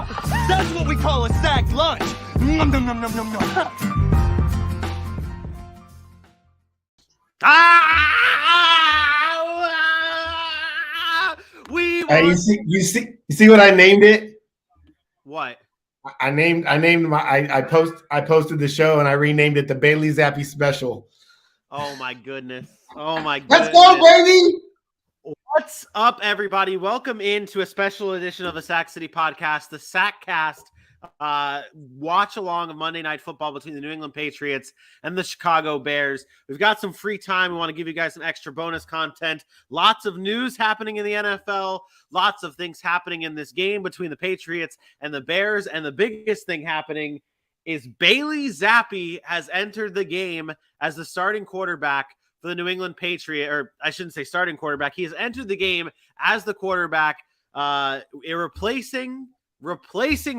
That's what we call a sack lunch. Nom, nom, nom, nom, nom, nom. We You see what I named it? What? I posted the show and I renamed it the Bailey Zappi Special. Oh my goodness. Oh my goodness. Let's go, baby. What's up, everybody? Welcome into a special edition of the Sack City Podcast, the Sackcast. Watch along of Monday Night Football between the New England Patriots and the Chicago Bears. We've got some free time. We want to give you guys some extra bonus content. Lots of news happening in the NFL. Lots of things happening in this game between the Patriots and the Bears. And the biggest thing happening is Bailey Zappi has entered the game as the starting quarterback for the New England Patriots, or I shouldn't say starting quarterback. He has entered the game as the quarterback, replacing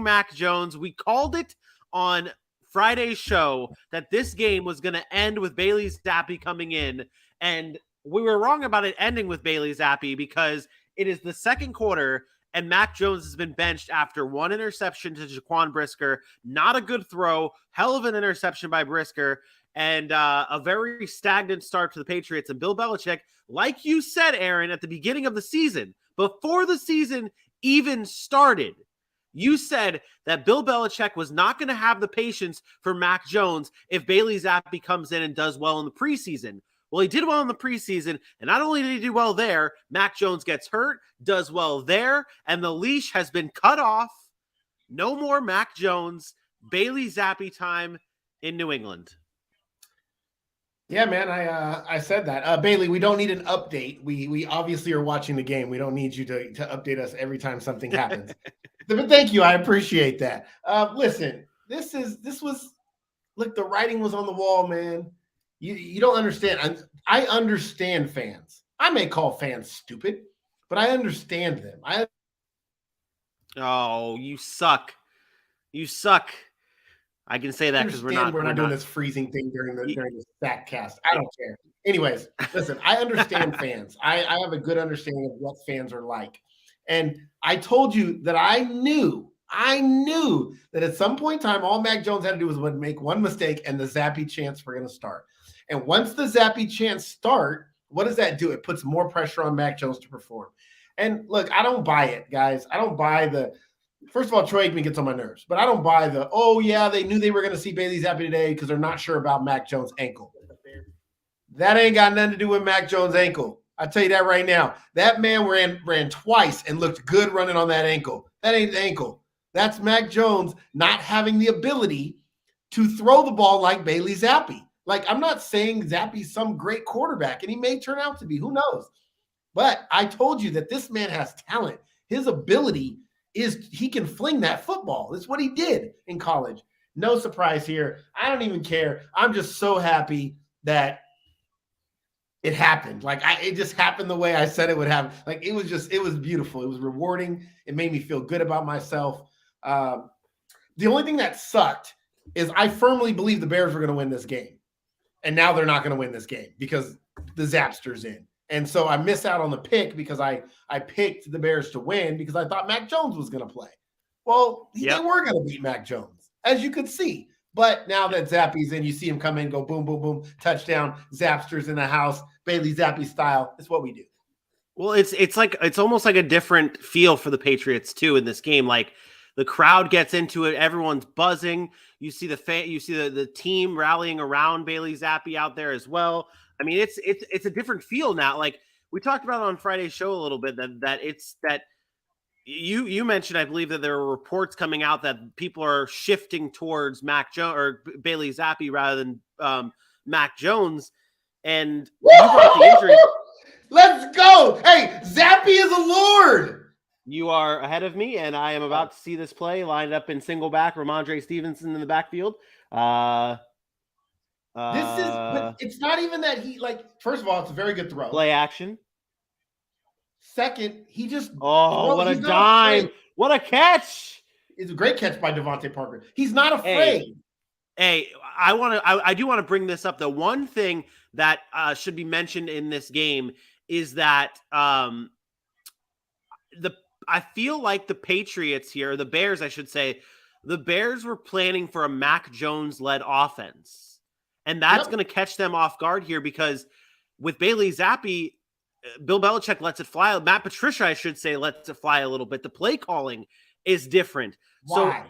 Mac Jones. We called it on Friday's show that this game was going to end with Bailey Zappi coming in, and we were wrong about it ending with Bailey Zappi because it is the second quarter, and Mac Jones has been benched after one interception to Jaquan Brisker. Not a good throw. Hell of an interception by Brisker. And a very stagnant start to the Patriots. And Bill Belichick, like you said, Aaron, at the beginning of the season, before the season even started, you said that Bill Belichick was not going to have the patience for Mac Jones if Bailey Zappi comes in and does well in the preseason. Well, he did well in the preseason, and not only did he do well there, Mac Jones gets hurt, does well there, and the leash has been cut off. No more Mac Jones. Bailey Zappi time in New England. Yeah, man, I said that. Bailey, we don't need an update. We obviously are watching the game. We don't need you to update us every time something happens. But thank you. I appreciate that. Listen, this was look, the writing was on the wall, man. You don't understand. I understand fans. I may call fans stupid, but I understand them. Oh, you suck. You suck. I can say that because we're not doing this freezing thing during the sack cast. I don't care. Anyways, listen, I understand fans. I have a good understanding of what fans are like. And I told you that I knew that at some point in time, all Mac Jones had to do was make one mistake and the Zappi chants were going to start. And once the Zappi chants start, what does that do? It puts more pressure on Mac Jones to perform. And look, I don't buy it, guys. I don't buy first of all, Troy Aikman gets on my nerves, but I don't buy they knew they were going to see Bailey Zappi today because they're not sure about Mac Jones' ankle. That ain't got nothing to do with Mac Jones' ankle. I tell you that right now. That man ran twice and looked good running on that ankle. That ain't the ankle. That's Mac Jones not having the ability to throw the ball like Bailey Zappi. Like, I'm not saying Zappi's some great quarterback, and he may turn out to be. Who knows? But I told you that this man has talent. His ability is he can fling that football. That's what he did in college. No surprise here. I don't even care. I'm just so happy that it happened. Like it just happened the way I said it would happen. Like it was beautiful. It was rewarding. It made me feel good about myself. The only thing that sucked is I firmly believe the Bears were going to win this game. And now they're not going to win this game because the Zapster's in. And so I missed out on the pick because I picked the Bears to win because I thought Mac Jones was going to play. Well, they were going to beat Mac Jones, as you could see. But now that Zappi's in, you see him come in, go boom, boom, boom, touchdown, Zapster's in the house, Bailey Zappi style. It's what we do. Well, it's almost like a different feel for the Patriots too in this game. Like the crowd gets into it, everyone's buzzing. You see the team rallying around Bailey Zappi out there as well. I mean, it's a different feel now. Like we talked about on Friday's show a little bit that you mentioned, I believe that there are reports coming out that people are shifting towards Mac Jones or Bailey Zappi rather than Mac Jones. And you brought the injury. Let's go. Hey, Zappi is a Lord. You are ahead of me, and I am about to see this play lined up in single back. Ramondre Stevenson in the backfield. But it's not even that first of all, it's a very good throw. Play action. Second, he just what a dime. What a catch. It's a great catch by Devontae Parker. He's not afraid. Hey, I do want to bring this up. The one thing that should be mentioned in this game is that I feel like the Patriots here, the Bears, I should say, the Bears were planning for a Mac Jones-led offense. And that's going to catch them off guard here because with Bailey Zappi, Bill Belichick lets it fly. Matt Patricia, I should say, lets it fly a little bit. The play calling is different. Why?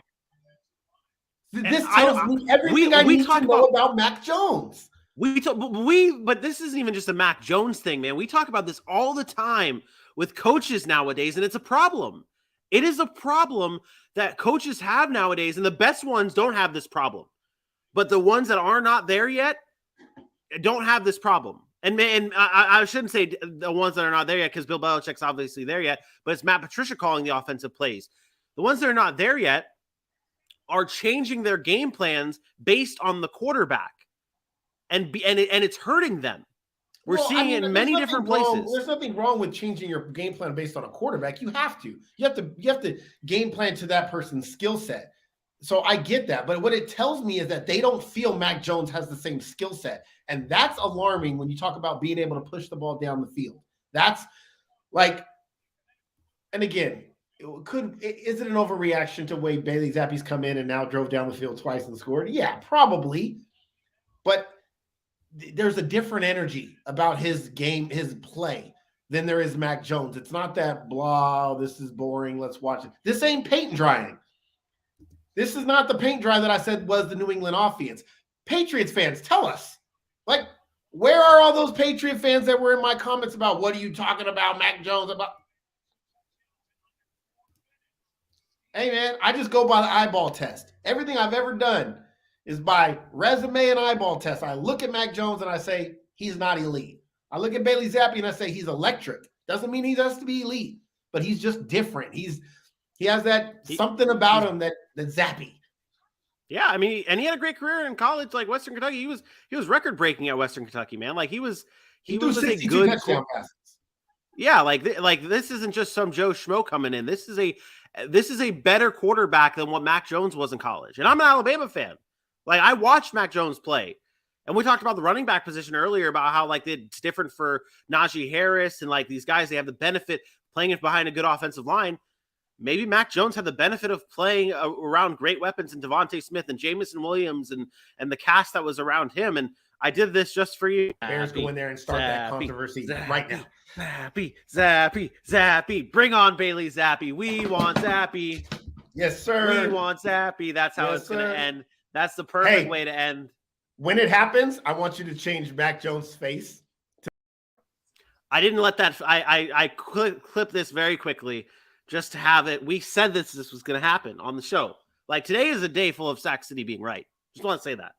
So this tells me everything I need to know about Mac Jones. But this isn't even just a Mac Jones thing, man. We talk about this all the time with coaches nowadays, and it's a problem. It is a problem that coaches have nowadays, and the best ones don't have this problem. But the ones that are not there yet don't have this problem. And I shouldn't say the ones that are not there yet because Bill Belichick's obviously there yet, but it's Matt Patricia calling the offensive plays. The ones that are not there yet are changing their game plans based on the quarterback. And it's hurting them. We're seeing it in many different places. There's nothing wrong with changing your game plan based on a quarterback. You have to. You have to game plan to that person's skill set. So I get that. But what it tells me is that they don't feel Mac Jones has the same skill set. And that's alarming when you talk about being able to push the ball down the field. That's like, and again, is it an overreaction to the way Bailey Zappi's come in and now drove down the field twice and scored? Yeah, probably. But there's a different energy about his game, his play, than there is Mac Jones. It's not that blah, this is boring, let's watch it. This ain't paint drying. This is not the paint dry that I said was the New England offense. Patriots fans, tell us. Like, where are all those Patriot fans that were in my comments about what are you talking about, Mac Jones? About? Hey, man, I just go by the eyeball test. Everything I've ever done is by resume and eyeball test. I look at Mac Jones and I say, he's not elite. I look at Bailey Zappi and I say, he's electric. Doesn't mean he has to be elite, but he's just different. He has that something about him that Zappi. Yeah, I mean, and he had a great career in college, like Western Kentucky. He was record breaking at Western Kentucky, man. Like he was a good touchdown passes. Yeah, like this isn't just some Joe Schmo coming in. This is a better quarterback than what Mac Jones was in college. And I'm an Alabama fan. Like I watched Mac Jones play. And we talked about the running back position earlier about how like it's different for Najee Harris and like these guys, they have the benefit playing it behind a good offensive line. Maybe Mac Jones had the benefit of playing around great weapons in Devontae Smith and Jamison Williams and the cast that was around him. And I did this just for you. Bears go in there and start that controversy right now. Zappy. Bring on Bailey Zappi. We want Zappi. Yes, sir. We want Zappi. That's how it's going to end. That's the perfect way to end. When it happens, I want you to change Mac Jones' face. I didn't let that. I clip this very quickly. Just to have it, we said this was going to happen on the show. Like today is a day full of Sac City being right. Just want to say that.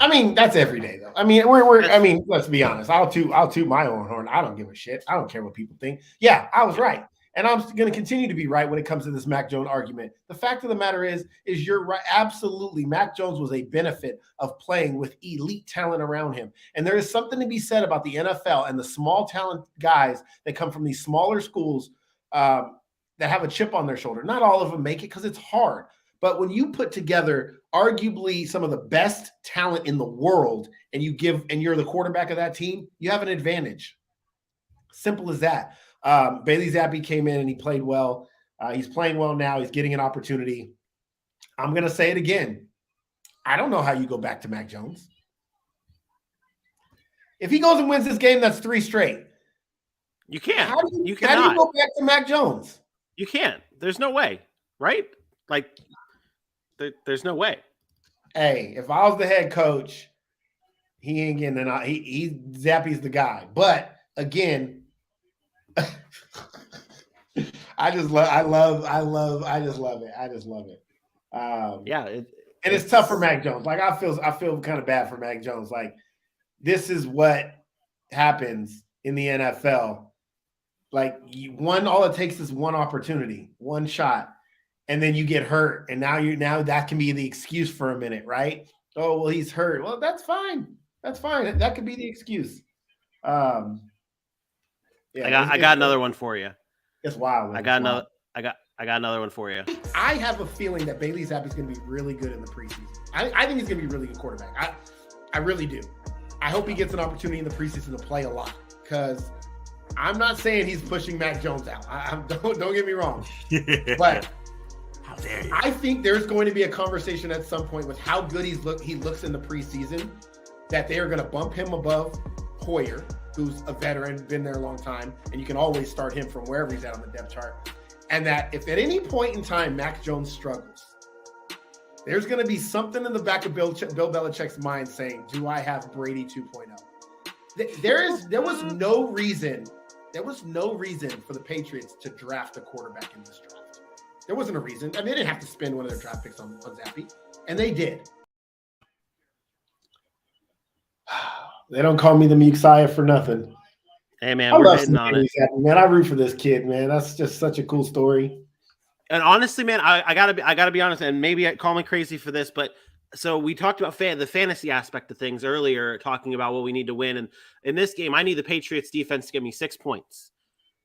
I mean, that's every day though. I mean, let's be honest. I'll toot my own horn. I don't give a shit. I don't care what people think. Yeah, I was right, and I'm going to continue to be right when it comes to this Mac Jones argument. The fact of the matter is you're right. Absolutely, Mac Jones was a benefit of playing with elite talent around him, and there is something to be said about the NFL and the small talent guys that come from these smaller schools. That have a chip on their shoulder. Not all of them make it because it's hard. But when you put together arguably some of the best talent in the world and you're the quarterback of that team, you have an advantage. Simple as that. Bailey Zappi came in and he played well. He's playing well now. He's getting an opportunity. I'm going to say it again. I don't know how you go back to Mac Jones. If he goes and wins this game, that's 3 straight. You can't. How do you go back to Mac Jones? You can't. There's no way, right? Like, there's no way. Hey, if I was the head coach, he ain't getting an. He Zappi's the guy. But again, I just love it. And it's tough for Mac Jones. Like I feel kind of bad for Mac Jones. Like this is what happens in the NFL. Like all it takes is one opportunity, one shot, and then you get hurt, and now that can be the excuse for a minute, right? Oh well, he's hurt. Well, that's fine. That's fine. That could be the excuse. Yeah, I got another one for you. It's wild. I got another one for you. I have a feeling that Bailey Zappi is going to be really good in the preseason. I think he's going to be a really good quarterback. I really do. I hope he gets an opportunity in the preseason to play a lot because I'm not saying he's pushing Mac Jones out. Don't get me wrong. But how dare you? I think there's going to be a conversation at some point with how good he looks in the preseason, that they are going to bump him above Hoyer, who's a veteran, been there a long time, and you can always start him from wherever he's at on the depth chart. And that if at any point in time Mac Jones struggles, there's going to be something in the back of Bill Belichick's mind saying, do I have Brady 2.0? There was no reason for the Patriots to draft a quarterback in this draft. There wasn't a reason. I mean, they didn't have to spend one of their draft picks on Zappy, and they did. They don't call me the Messiah for nothing. Hey, man, we're hitting on it. Man, I root for this kid, man. That's just such a cool story. And honestly, man, I gotta be honest, and maybe call me crazy for this, but so we talked about the fantasy aspect of things earlier, talking about what we need to win. And in this game, I need the Patriots defense to give me 6 points.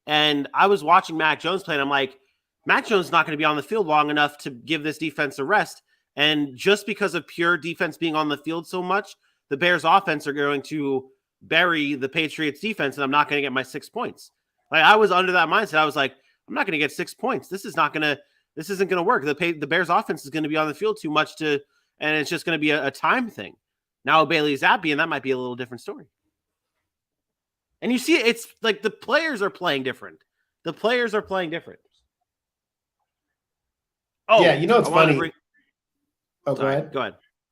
And I was watching Mac Jones play, and I'm like, Mac Jones is not going to be on the field long enough to give this defense a rest. And just because of pure defense being on the field so much, the Bears offense are going to bury the Patriots defense, and I'm not going to get my 6 points. Like, I was under that mindset. I was like, I'm not going to get 6 points. This isn't going to work. The Bears offense is going to be on the field too much and it's just going to be a time thing. Now Bailey Zappi, and that might be a little different story. And you see, it's like the players are playing different. Oh, yeah, you know it's funny. Go ahead.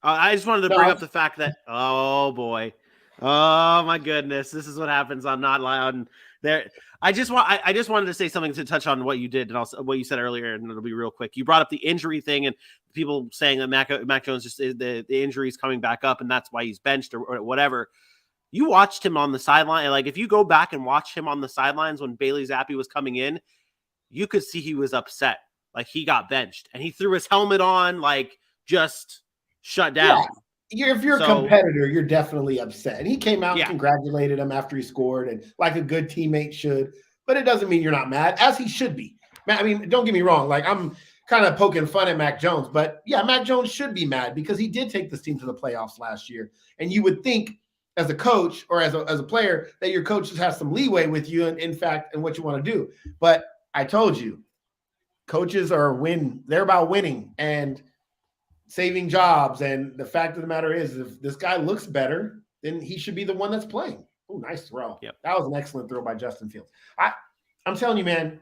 I just wanted to bring up the fact that, oh boy, oh my goodness, this is what happens on Not Loud. There, I just wanted to say something to touch on what you did and also what you said earlier, and it'll be real quick. You brought up the injury thing and people saying that Mac Jones just the injury is coming back up and that's why he's benched or whatever. You watched him on the sideline. Like, if you go back and watch him on the sidelines when Bailey Zappi was coming in, you could see he was upset. Like, he got benched and he threw his helmet on, like, just shut down. Yeah. If you're a competitor, you're definitely upset. And he came out and congratulated him after he scored, and like a good teammate should. But it doesn't mean you're not mad, as he should be. I mean, don't get me wrong. Like, I'm kind of poking fun at Mac Jones, but yeah, Mac Jones should be mad because he did take this team to the playoffs last year. And you would think, as a coach or as a player, that your coach has some leeway with you, in fact, and what you want to do. But I told you, coaches they're about winning and saving jobs. And the fact of the matter is, if this guy looks better, then he should be the one that's playing. Oh, nice throw. Yep. That was an excellent throw by Justin Fields. I'm telling you, man,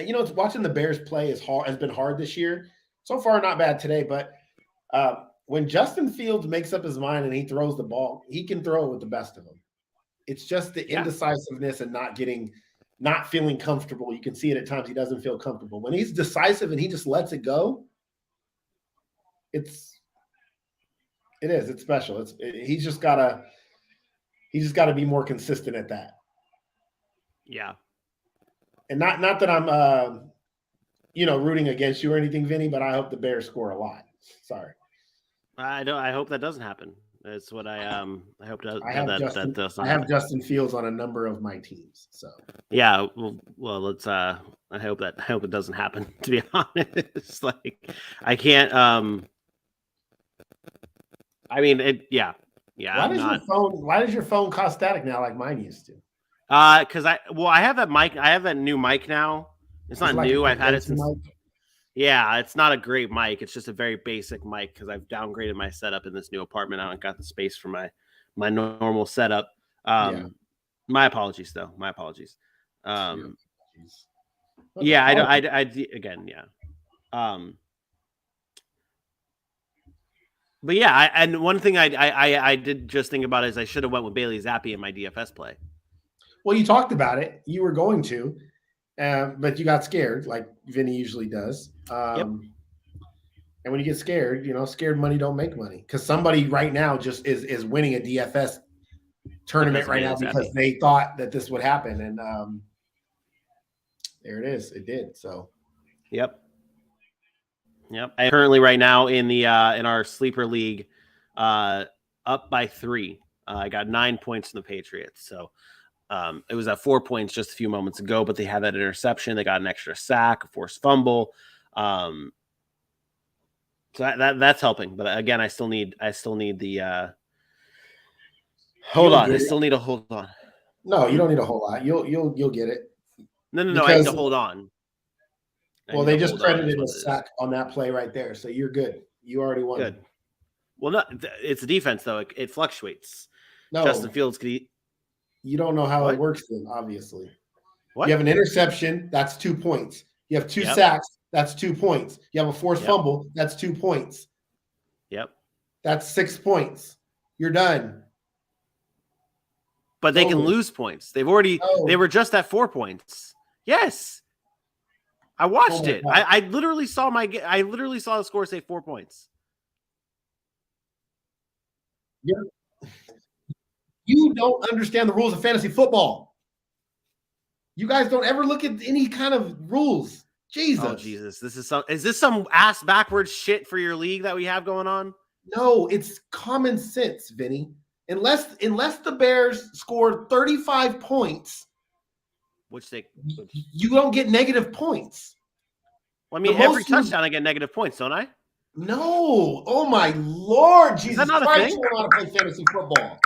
you know, it's watching the Bears play has been hard this year. So far, not bad today, but when Justin Fields makes up his mind and he throws the ball, he can throw it with the best of them. It's just the indecisiveness and not feeling comfortable. You can see it at times. He doesn't feel comfortable. When he's decisive and he just lets it go, it's special. He's just gotta be more consistent at that. Yeah. And not that I'm rooting against you or anything, Vinny, but I hope the Bears score a lot. Sorry. I hope that doesn't happen. That's what I hope that does not. I have Justin Fields on a number of my teams. So yeah, well, let's. I hope it doesn't happen. To be honest, like I can't. I mean, it. Yeah. Why does your phone cost static now, like mine used to? Because I have that mic. I have that new mic now. It's not new. I've had it since. Mic? Yeah, it's not a great mic. It's just a very basic mic because I've downgraded my setup in this new apartment. I haven't got the space for my normal setup. My apologies, though. My apologies. Yeah, I again, yeah. But yeah, and one thing I did just think about is I should have went with Bailey Zappi in my DFS play. Well, you talked about it. You were going to, but you got scared, like Vinny usually does. Yep. And when you get scared, scared money don't make money, because somebody right now just is winning a DFS tournament right now because they thought that this would happen, and there it is. It did. So. Yep. I'm currently right now in the in our sleeper league, up by 3. I got 9 points in the Patriots. So it was at 4 points just a few moments ago, but they had that interception. They got an extra sack, a forced fumble. So that's helping. But again, I still need the. Hold on. I still need to hold on. No, you don't need a whole lot. You'll get it. No. I need Because- to hold on. Well, they just credited a sack on that play right there, so you're good. You already won. Good. Well, no, it's a defense though. It fluctuates. No, Justin Fields could eat. you don't know how What? it works then, obviously. What? You have an interception, that's 2 points. You have 2 Yep. sacks, that's 2 points. You have a forced Yep. fumble, that's 2 points. Yep. That's 6 points. You're done. But they can Over. lose points. They were just at 4 points. Yes. I watched it. God. I literally saw the score say 4 points. You don't understand the rules of fantasy football. You guys don't ever look at any kind of rules. Jesus. Oh Jesus. Is this some ass backwards shit for your league that we have going on? No, it's common sense, Vinny. Unless the Bears score 35 points, you don't get negative points. Well, I mean, every touchdown I get negative points, don't I? No. Oh my Lord, Jesus that not a Christ! thing? You don't know how to play fantasy football.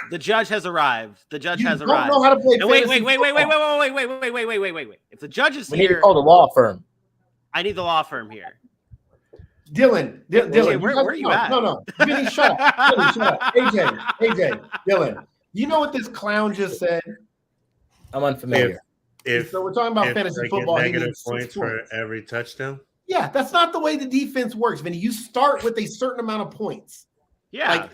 The judge has arrived. The judge has You arrived. don't know how to play And fantasy wait. football. If the judge is We need to here, call the law firm. I need the law firm here. Dylan, Where are you at? No. Vinny, shut up. Vinny, shut up. AJ, Dylan. You know what this clown just said? I'm unfamiliar. So we're talking about fantasy football. Negative points for every touchdown. Yeah, that's not the way the defense works, Vinny. You start with a certain amount of points. Yeah.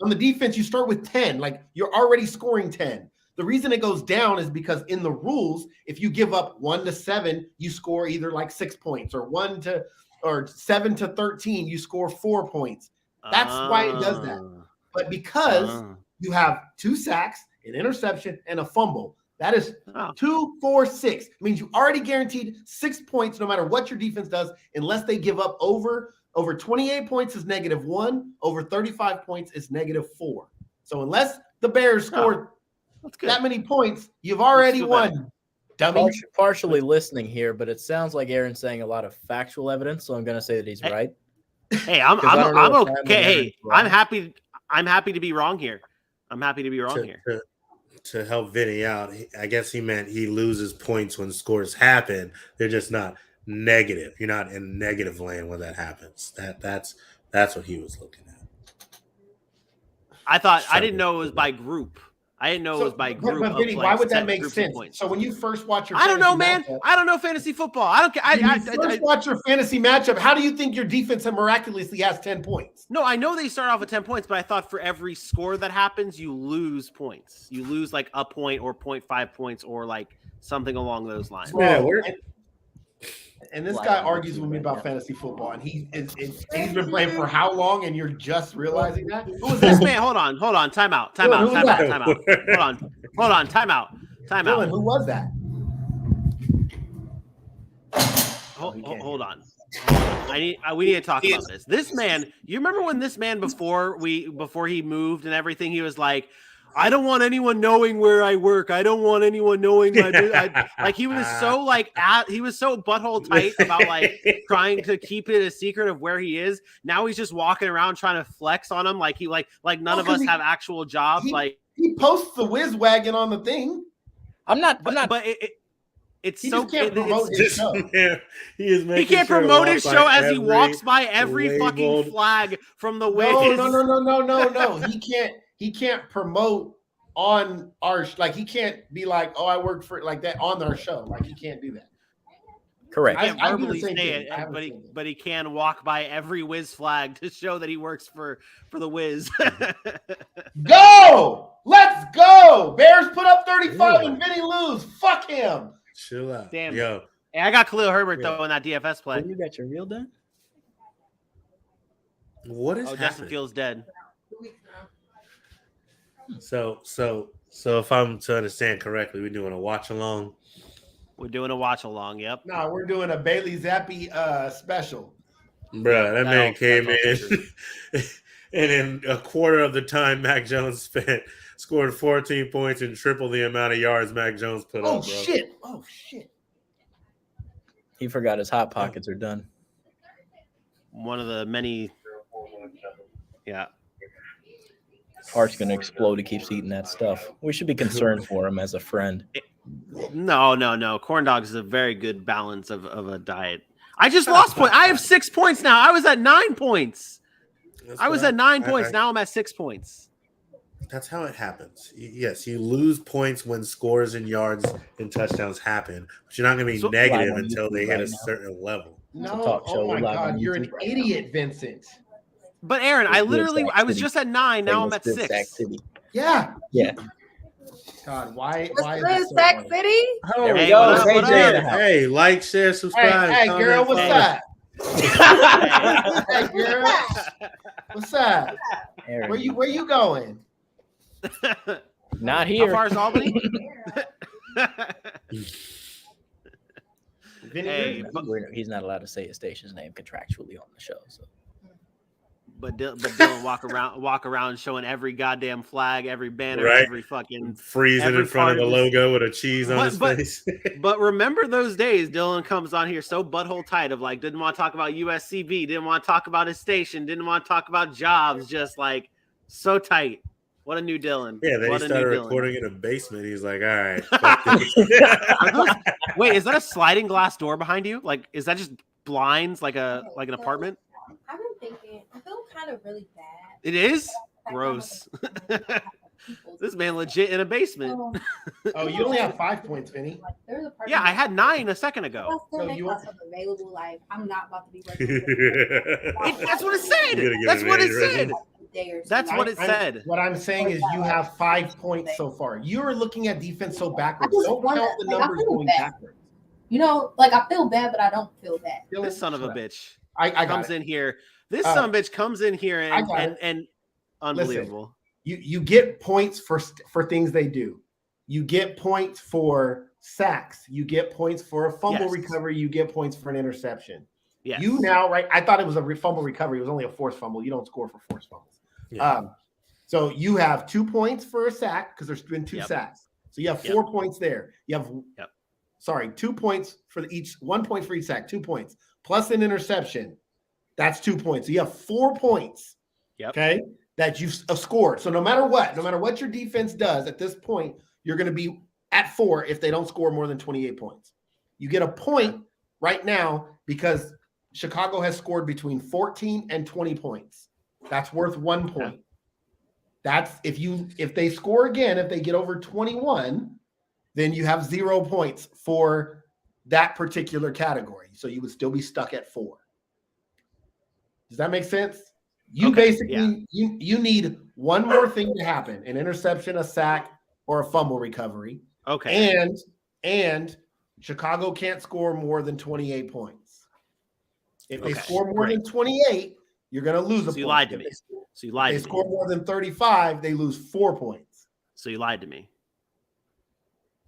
On the defense, you start with 10. Like you're already scoring 10. The reason it goes down is because in the rules, if you give up 1 to 7, you score either like 6 points, or 7 to 13, you score 4 points. That's why it does that. But because you have 2 sacks, an interception, and a fumble, that is 2, 4, 6. It means you already guaranteed 6 points no matter what your defense does, unless they give up over 28 points is -1, over 35 points is -4. So unless the Bears score that many points, you've already won. Dummy. Partially listening here, but it sounds like Aaron's saying a lot of factual evidence, so I'm going to say that he's right. Hey, I'm okay. Hey, I'm happy to be wrong here. I'm happy to be wrong here. To help Vinny out, I guess he meant he loses points when scores happen. They're just not negative. You're not in negative land when that happens. That's what he was looking at. I didn't know it was by group. I didn't know it was by group. But Vinny, why would that make sense? So when you first watch your, I don't know, man. I don't know fantasy football. I don't care. I watch your fantasy matchup. How do you think your defense miraculously has 10 points? No, I know they start off with 10 points, but I thought for every score that happens, you lose points. You lose like a point or 0.5 points or like something along those lines. And this guy argues with me about fantasy football, and he's been playing for how long? And you're just realizing that? Who was This that? man, hold on. Time out. Hold on. Time out. Dylan, who was that? Hold on. We need to talk about this. This man, you remember when this man before he moved and everything, he was like, I don't want anyone knowing where I work. I don't want anyone knowing like he was so he was so butthole tight about like trying to keep it a secret of where he is. Now he's just walking around trying to flex on him like none of us have actual jobs. He posts the whiz wagon on the thing. It's he so can't promote his show. He can't promote his show as he walks by every fucking flag from the Wiz. No. He can't promote on our he can't be like, oh, I work for like that on our show. Like he can't do that. Correct. I can't verbally say it, but he can walk by every Wiz flag to show that he works for the Wiz. Go! Let's go! Bears put up 35 and Vinny lose. Fuck him. Chill out. Damn. Yo. Hey, I got Khalil Herbert though in that DFS play. You got your reel done? What is happening? Justin Fields dead. So if I'm to understand correctly, we're doing a watch along. We're doing a watch along. Yep. No, we're doing a Bailey Zappi special. Bruh, that man came in and in a quarter of the time Mac Jones spent, scored 14 points and triple the amount of yards Mac Jones put up, bro. Oh shit. He forgot his hot pockets are done. One of the many. Yeah. Heart's gonna explode. He keeps eating that stuff. We should be concerned for him as a friend. No. Corn dogs is a very good balance of a diet. I just lost points. I have 6 points now. I was at 9 points. I was at 9 points. Now I'm at 6 points. That's how it happens. Yes, you lose points when scores and yards and touchdowns happen, but you're not going to be negative until they hit a certain level. No, oh my God, you're an idiot, Vincent. But Aaron, I was just at 9. Now I'm at 6. Yeah. God, why is this so Sack hard? City? Oh, Hey, go. what up, what up? Hey, like, share, subscribe. Hey, comment, girl, what's follow. up? Hey, girl, what's up? Aaron, Where you going? not How here. far is Albany? Vinny, He's not allowed to say his station's name contractually on the show. So. But Dylan walk around showing every goddamn flag, every banner, Right. every fucking Freezing every in front of the part of his- logo with a cheese on his face. But remember those days, Dylan comes on here so butthole tight of like didn't want to talk about USCB, didn't want to talk about his station, didn't want to talk about jobs, just like so tight. What a new Dylan. Yeah, then What he a started new Dylan. recording in a basement. He's like, all right. Fuck this. Wait, is that a sliding glass door behind you? Like, is that just blinds like an apartment? I've been thinking, I feel kind of really bad. It is? Like, Gross. people's- This man legit in a basement. Oh, you only have 5 points, Vinny. Like, there's a part Yeah, of me I had 9 a second that's ago. still So make you- myself available. Like, I'm not about to be working That's what it said. You're gonna get That's what it an said. there. That's what it said. What I'm saying is you have 5 points so far. You're looking at defense so backwards. I just Don't wanna- count the like, I numbers feel going bad. backwards. You know, like I feel bad, but I don't feel bad. This son of a bitch I got comes it. in here. This Uh, son of a bitch comes in here I got and unbelievable. You get points for things they do. You get points for sacks. You get points for a fumble Yes. recovery. You get points for an interception. Yes. You now, right? I thought it was a fumble recovery. It was only a forced fumble. You don't score for forced fumbles. Yeah. So you have 2 points for a sack because there's been 2 Yep. sacks. So you have 4 points there. You have, Yep. sorry, 2 points for each, 1 point for each sack, 2 points plus an interception. That's 2 points. So you have 4 points. Yep. Okay, that you've scored. So no matter what your defense does at this point, you're going to be at 4 if they don't score more than 28 points. You get a point right now because Chicago has scored between 14 and 20 points. That's worth 1 point. That's if they score again, if they get over 21, then you have 0 points for that particular category. So you would still be stuck at 4. Does that make sense? You basically you need one more thing to happen: an interception, a sack, or a fumble recovery. Okay. And Chicago can't score more than 28 points. If they Okay, score more than 28, you're going to lose a point. So you lied to If me. they- So you lied they to score me. more than 35, they lose 4 points. So you lied to me.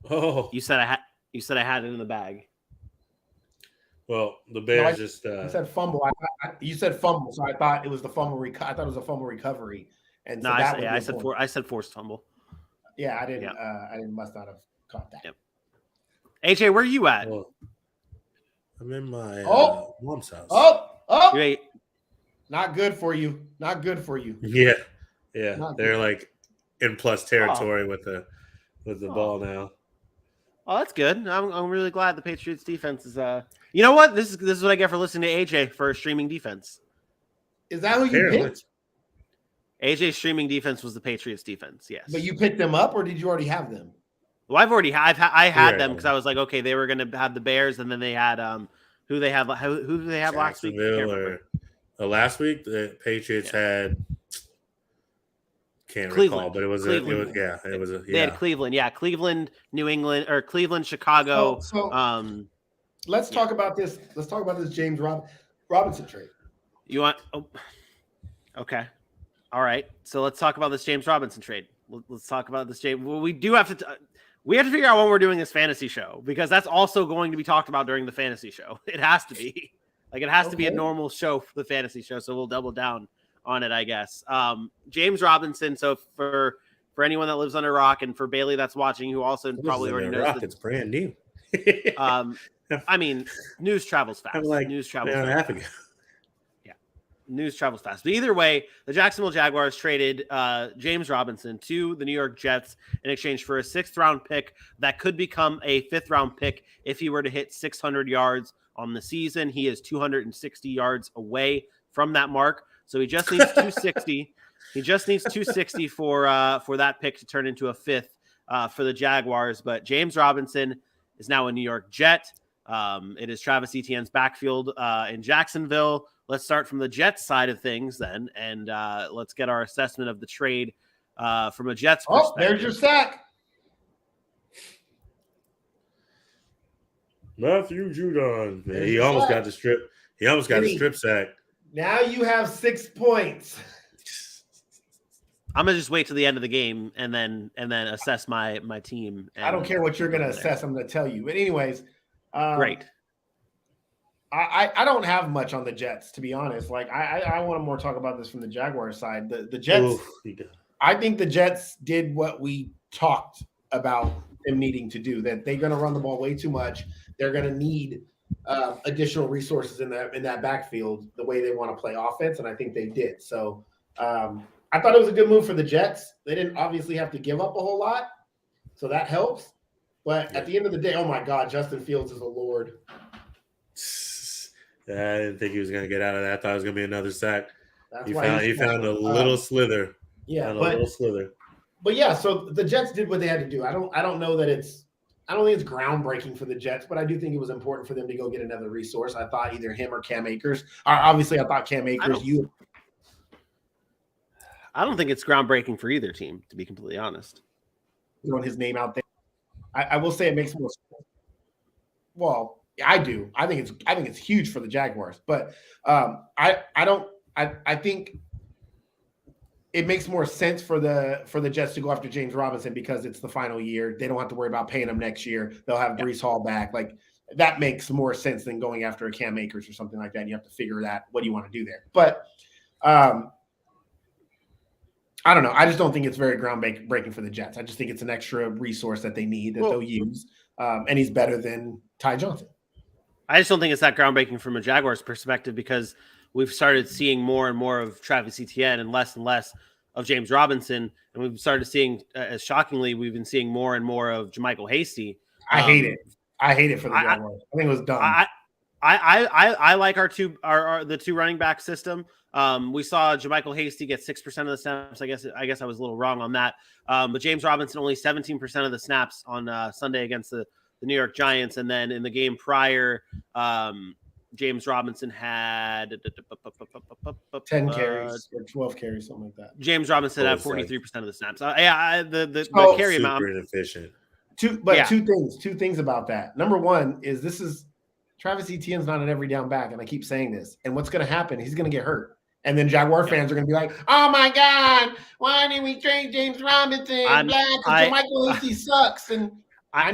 Oh, You said I had it in the bag. well, the Bears No, just. You said fumble. You said fumble, so I thought it was the fumble. I thought it was a fumble recovery. And No, so that would be I a said point. I said forced fumble. Yeah, I didn't. Yeah. I must not have caught that. Yep. AJ, where are you at? Well, I'm in my mom's house. Oh, Wait, not good for you. Not good for you. Yeah. Not They're good. like in plus territory with the ball now. oh, that's good. I'm really glad the Patriots defense is. You know what? This is what I get for listening to AJ for streaming defense. Is that who you Apparently. picked? AJ's streaming defense was the Patriots defense. Yes. But you picked them up, or did you already have them? Well, I had Yeah. them because I was like, okay, they were going to have the Bears, and then they had who they had last week? I can't Jacksonville remember. or last week the Patriots had can't Cleveland. recall, but it was Cleveland. They had Cleveland, Cleveland, New England, or Cleveland, Chicago. So let's talk about this. Let's talk about this James Robinson trade. You want? Oh, okay, all right. So let's talk about this James Robinson trade. Let's talk about this James. Well, we do have to. We have to figure out when we're doing this fantasy show because that's also going to be talked about during the fantasy show. It has to be. Like it has to be a Okay. normal show for the fantasy show. So we'll double down on it, I guess. James Robinson. So for anyone that lives under a rock, and for Bailey that's watching, who also probably already knows, it's brand new. I mean, news travels fast. I'm like News an travels hour and a fast. half ago. news travels fast. But either way, the Jacksonville Jaguars traded James Robinson to the New York Jets in exchange for a 6th-round pick that could become a 5th-round pick if he were to hit 600 yards on the season. He is 260 yards away from that mark, so he just needs 260. He just needs 260 for that pick to turn into a 5th for the Jaguars. But James Robinson is now a New York Jet. It is Travis Etienne's backfield in Jacksonville. Let's start from the Jets side of things then, and let's get our assessment of the trade from a Jets perspective. Oh, there's your sack. Matthew Judon. Man, he almost got the strip. He almost got the strip sack. Now you have 6 points. I'm gonna just wait till the end of the game and then assess my team. I don't care what you're gonna assess. I'm gonna tell you. But anyways, great. I don't have much on the Jets, to be honest. Like I want to more talk about this from the Jaguars side. The Jets. I think the Jets did what we talked about them needing to do. That they're going to run the ball way too much. They're going to need additional resources in that backfield the way they want to play offense, and I think they did. So I thought it was a good move for the Jets. They didn't obviously have to give up a whole lot, so that helps. But at the end of the day, oh my God, Justin Fields is a lord. I didn't think he was going to get out of that. I thought it was going to be another sack. That's He why found a little slither. Yeah, a little slither. But yeah, so the Jets did what they had to do. I don't know that I don't think it's groundbreaking for the Jets, but I do think it was important for them to go get another resource. I thought either him or Cam Akers. Obviously, I thought Cam Akers. I don't think it's groundbreaking for either team, to be completely honest. Throwing his name out there, I will say it makes more sense. Well, I do. I think it's huge for the Jaguars, but I think it makes more sense for the Jets to go after James Robinson because it's the final year. They don't have to worry about paying him next year. They'll have Breece Hall back. Like that makes more sense than going after a Cam Akers or something like that. And you have to figure that what do you want to do there. But I don't know. I just don't think it's very groundbreaking for the Jets. I just think it's an extra resource that they need that they'll use. And he's better than Ty Johnson. I just don't think it's that groundbreaking from a Jaguars perspective because we've started seeing more and more of Travis Etienne and less of James Robinson. And we've started seeing, as shockingly, we've been seeing more and more of JaMychal Hasty. I hate it. I hate it for the Jaguars. I think it was dumb. I like the two running back system. We saw JaMychal Hasty get 6% of the snaps. I guess I was a little wrong on that. But James Robinson only 17% of the snaps on Sunday against the New York Giants, and then in the game prior, James Robinson had 10 carries or 12 carries, something like that. James Robinson had 43% of the snaps. The carry amount. Super inefficient. Two things about that. Number one is Travis Etienne's not an every down back, and I keep saying this. And what's going to happen? He's going to get hurt. And then Jaguar fans are going to be like, oh, my God, why didn't we trade James Robinson? JaMychal Hasty sucks. And I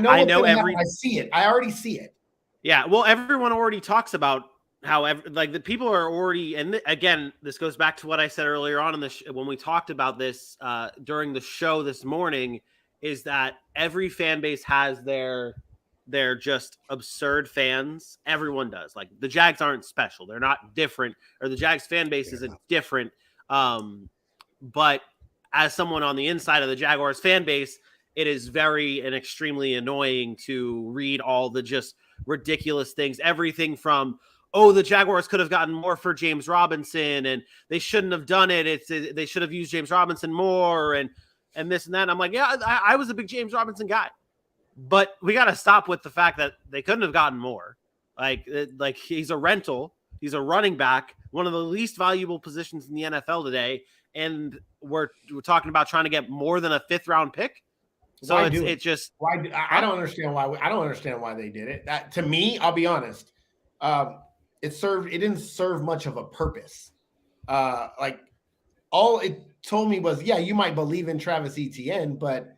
see it. I already see it. Yeah, well, everyone already talks about how the people are already, and again, this goes back to what I said earlier on in the when we talked about this during the show this morning, is that every fan base has their just absurd fans. Everyone does. Like the Jags aren't special; they're not different, or the Jags fan base isn't different. But as someone on the inside of the Jaguars fan base, it is very and extremely annoying to read all the just ridiculous things. Everything from, oh, the Jaguars could have gotten more for James Robinson and they shouldn't have done it. They should have used James Robinson more and this and that. And I'm like, yeah, I was a big James Robinson guy, but we got to stop with the fact that they couldn't have gotten more. Like he's a rental. He's a running back, one of the least valuable positions in the NFL today. And we're talking about trying to get more than a 5th round pick. So I don't understand why. I don't understand why they did it. That, to me, I'll be honest, it didn't serve much of a purpose. All it told me was, yeah, you might believe in Travis Etienne, but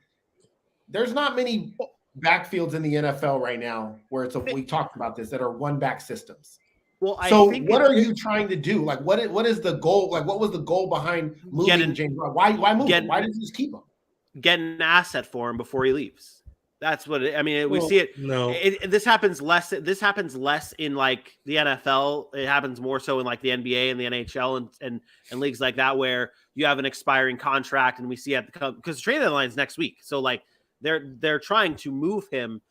there's not many backfields in the NFL right now where we talked about this that are one back systems. Well, what are you trying to do? Like, what is the goal? Like, what was the goal behind moving James? Why move him? Why did you just keep him? Get an asset for him before he leaves. That's what we Well, see it. No, This happens less. This happens less in like the NFL. It happens more so in like the NBA and the NHL and leagues like that where you have an expiring contract, and we see at the because the trade deadline is next week. So like they're trying to move him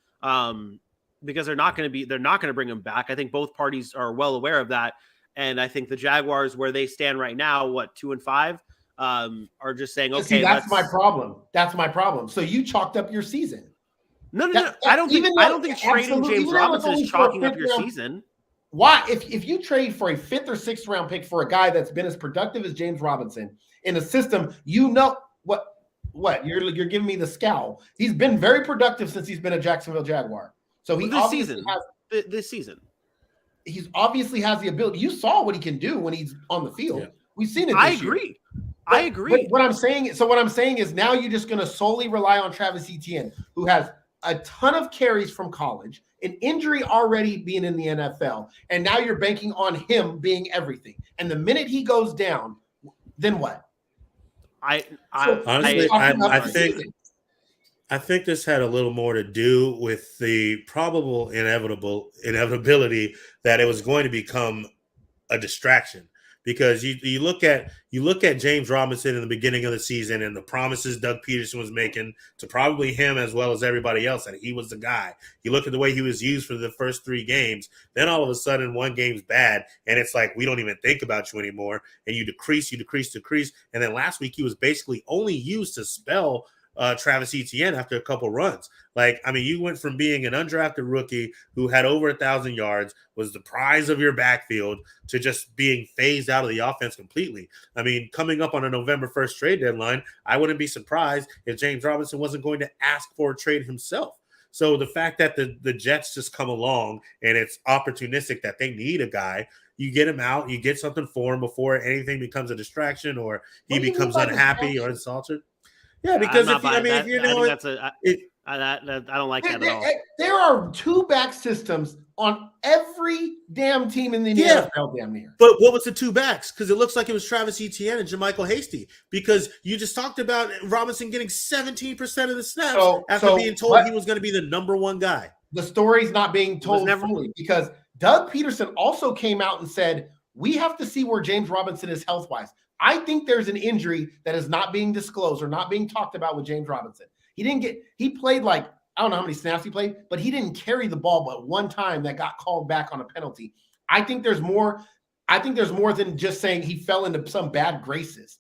because they're not going to bring him back. I think both parties are well aware of that, and I think the Jaguars, where they stand right now, 2-5, are just saying, okay, See, that's my problem. That's my problem. So you chalked up your season. No. I don't think trading James Robinson is chalking up your season. Why? If you trade for a 5th or 6th round pick for a guy that's been as productive as James Robinson in a system, what you're giving me the scowl. He's been very productive since he's been a Jacksonville Jaguar. So this season, he's obviously has the ability. You saw what he can do when he's on the field. Yeah. We've seen it. I agree. But what I'm saying is now you're just going to solely rely on Travis Etienne, who has a ton of carries from college, an injury already being in the NFL, and now you're banking on him being everything. And the minute he goes down, then what? I think this had a little more to do with the probable inevitability that it was going to become a distraction. Because you look at James Robinson in the beginning of the season and the promises Doug Peterson was making to probably him as well as everybody else that he was the guy. You look at the way he was used for the first 3 games. Then all of a sudden one game's bad and it's like we don't even think about you anymore. And you decrease. And then last week he was basically only used to spell Travis Etienne after a couple runs. You went from being an undrafted rookie who had over 1,000 yards, was the prize of your backfield, to just being phased out of the offense completely. Coming up on a November 1st trade deadline, I wouldn't be surprised if James Robinson wasn't going to ask for a trade himself. So the fact that the Jets just come along and it's opportunistic that they need a guy, you get him out, you get something for him before anything becomes a distraction or he becomes unhappy or insulted. Yeah, because I don't like that at all. There are 2 back systems on every damn team in the NFL damn near. But what was the 2 backs? Because it looks like it was Travis Etienne and JaMychal Hasty. Because you just talked about Robinson getting 17% of the snaps after being told he was going to be the number 1 guy. The story's not being told fully because Doug Peterson also came out and said, we have to see where James Robinson is health-wise. I think there's an injury that is not being disclosed or not being talked about with James Robinson. He played I don't know how many snaps he played, but he didn't carry the ball but one time that got called back on a penalty. I think there's more than just saying he fell into some bad graces.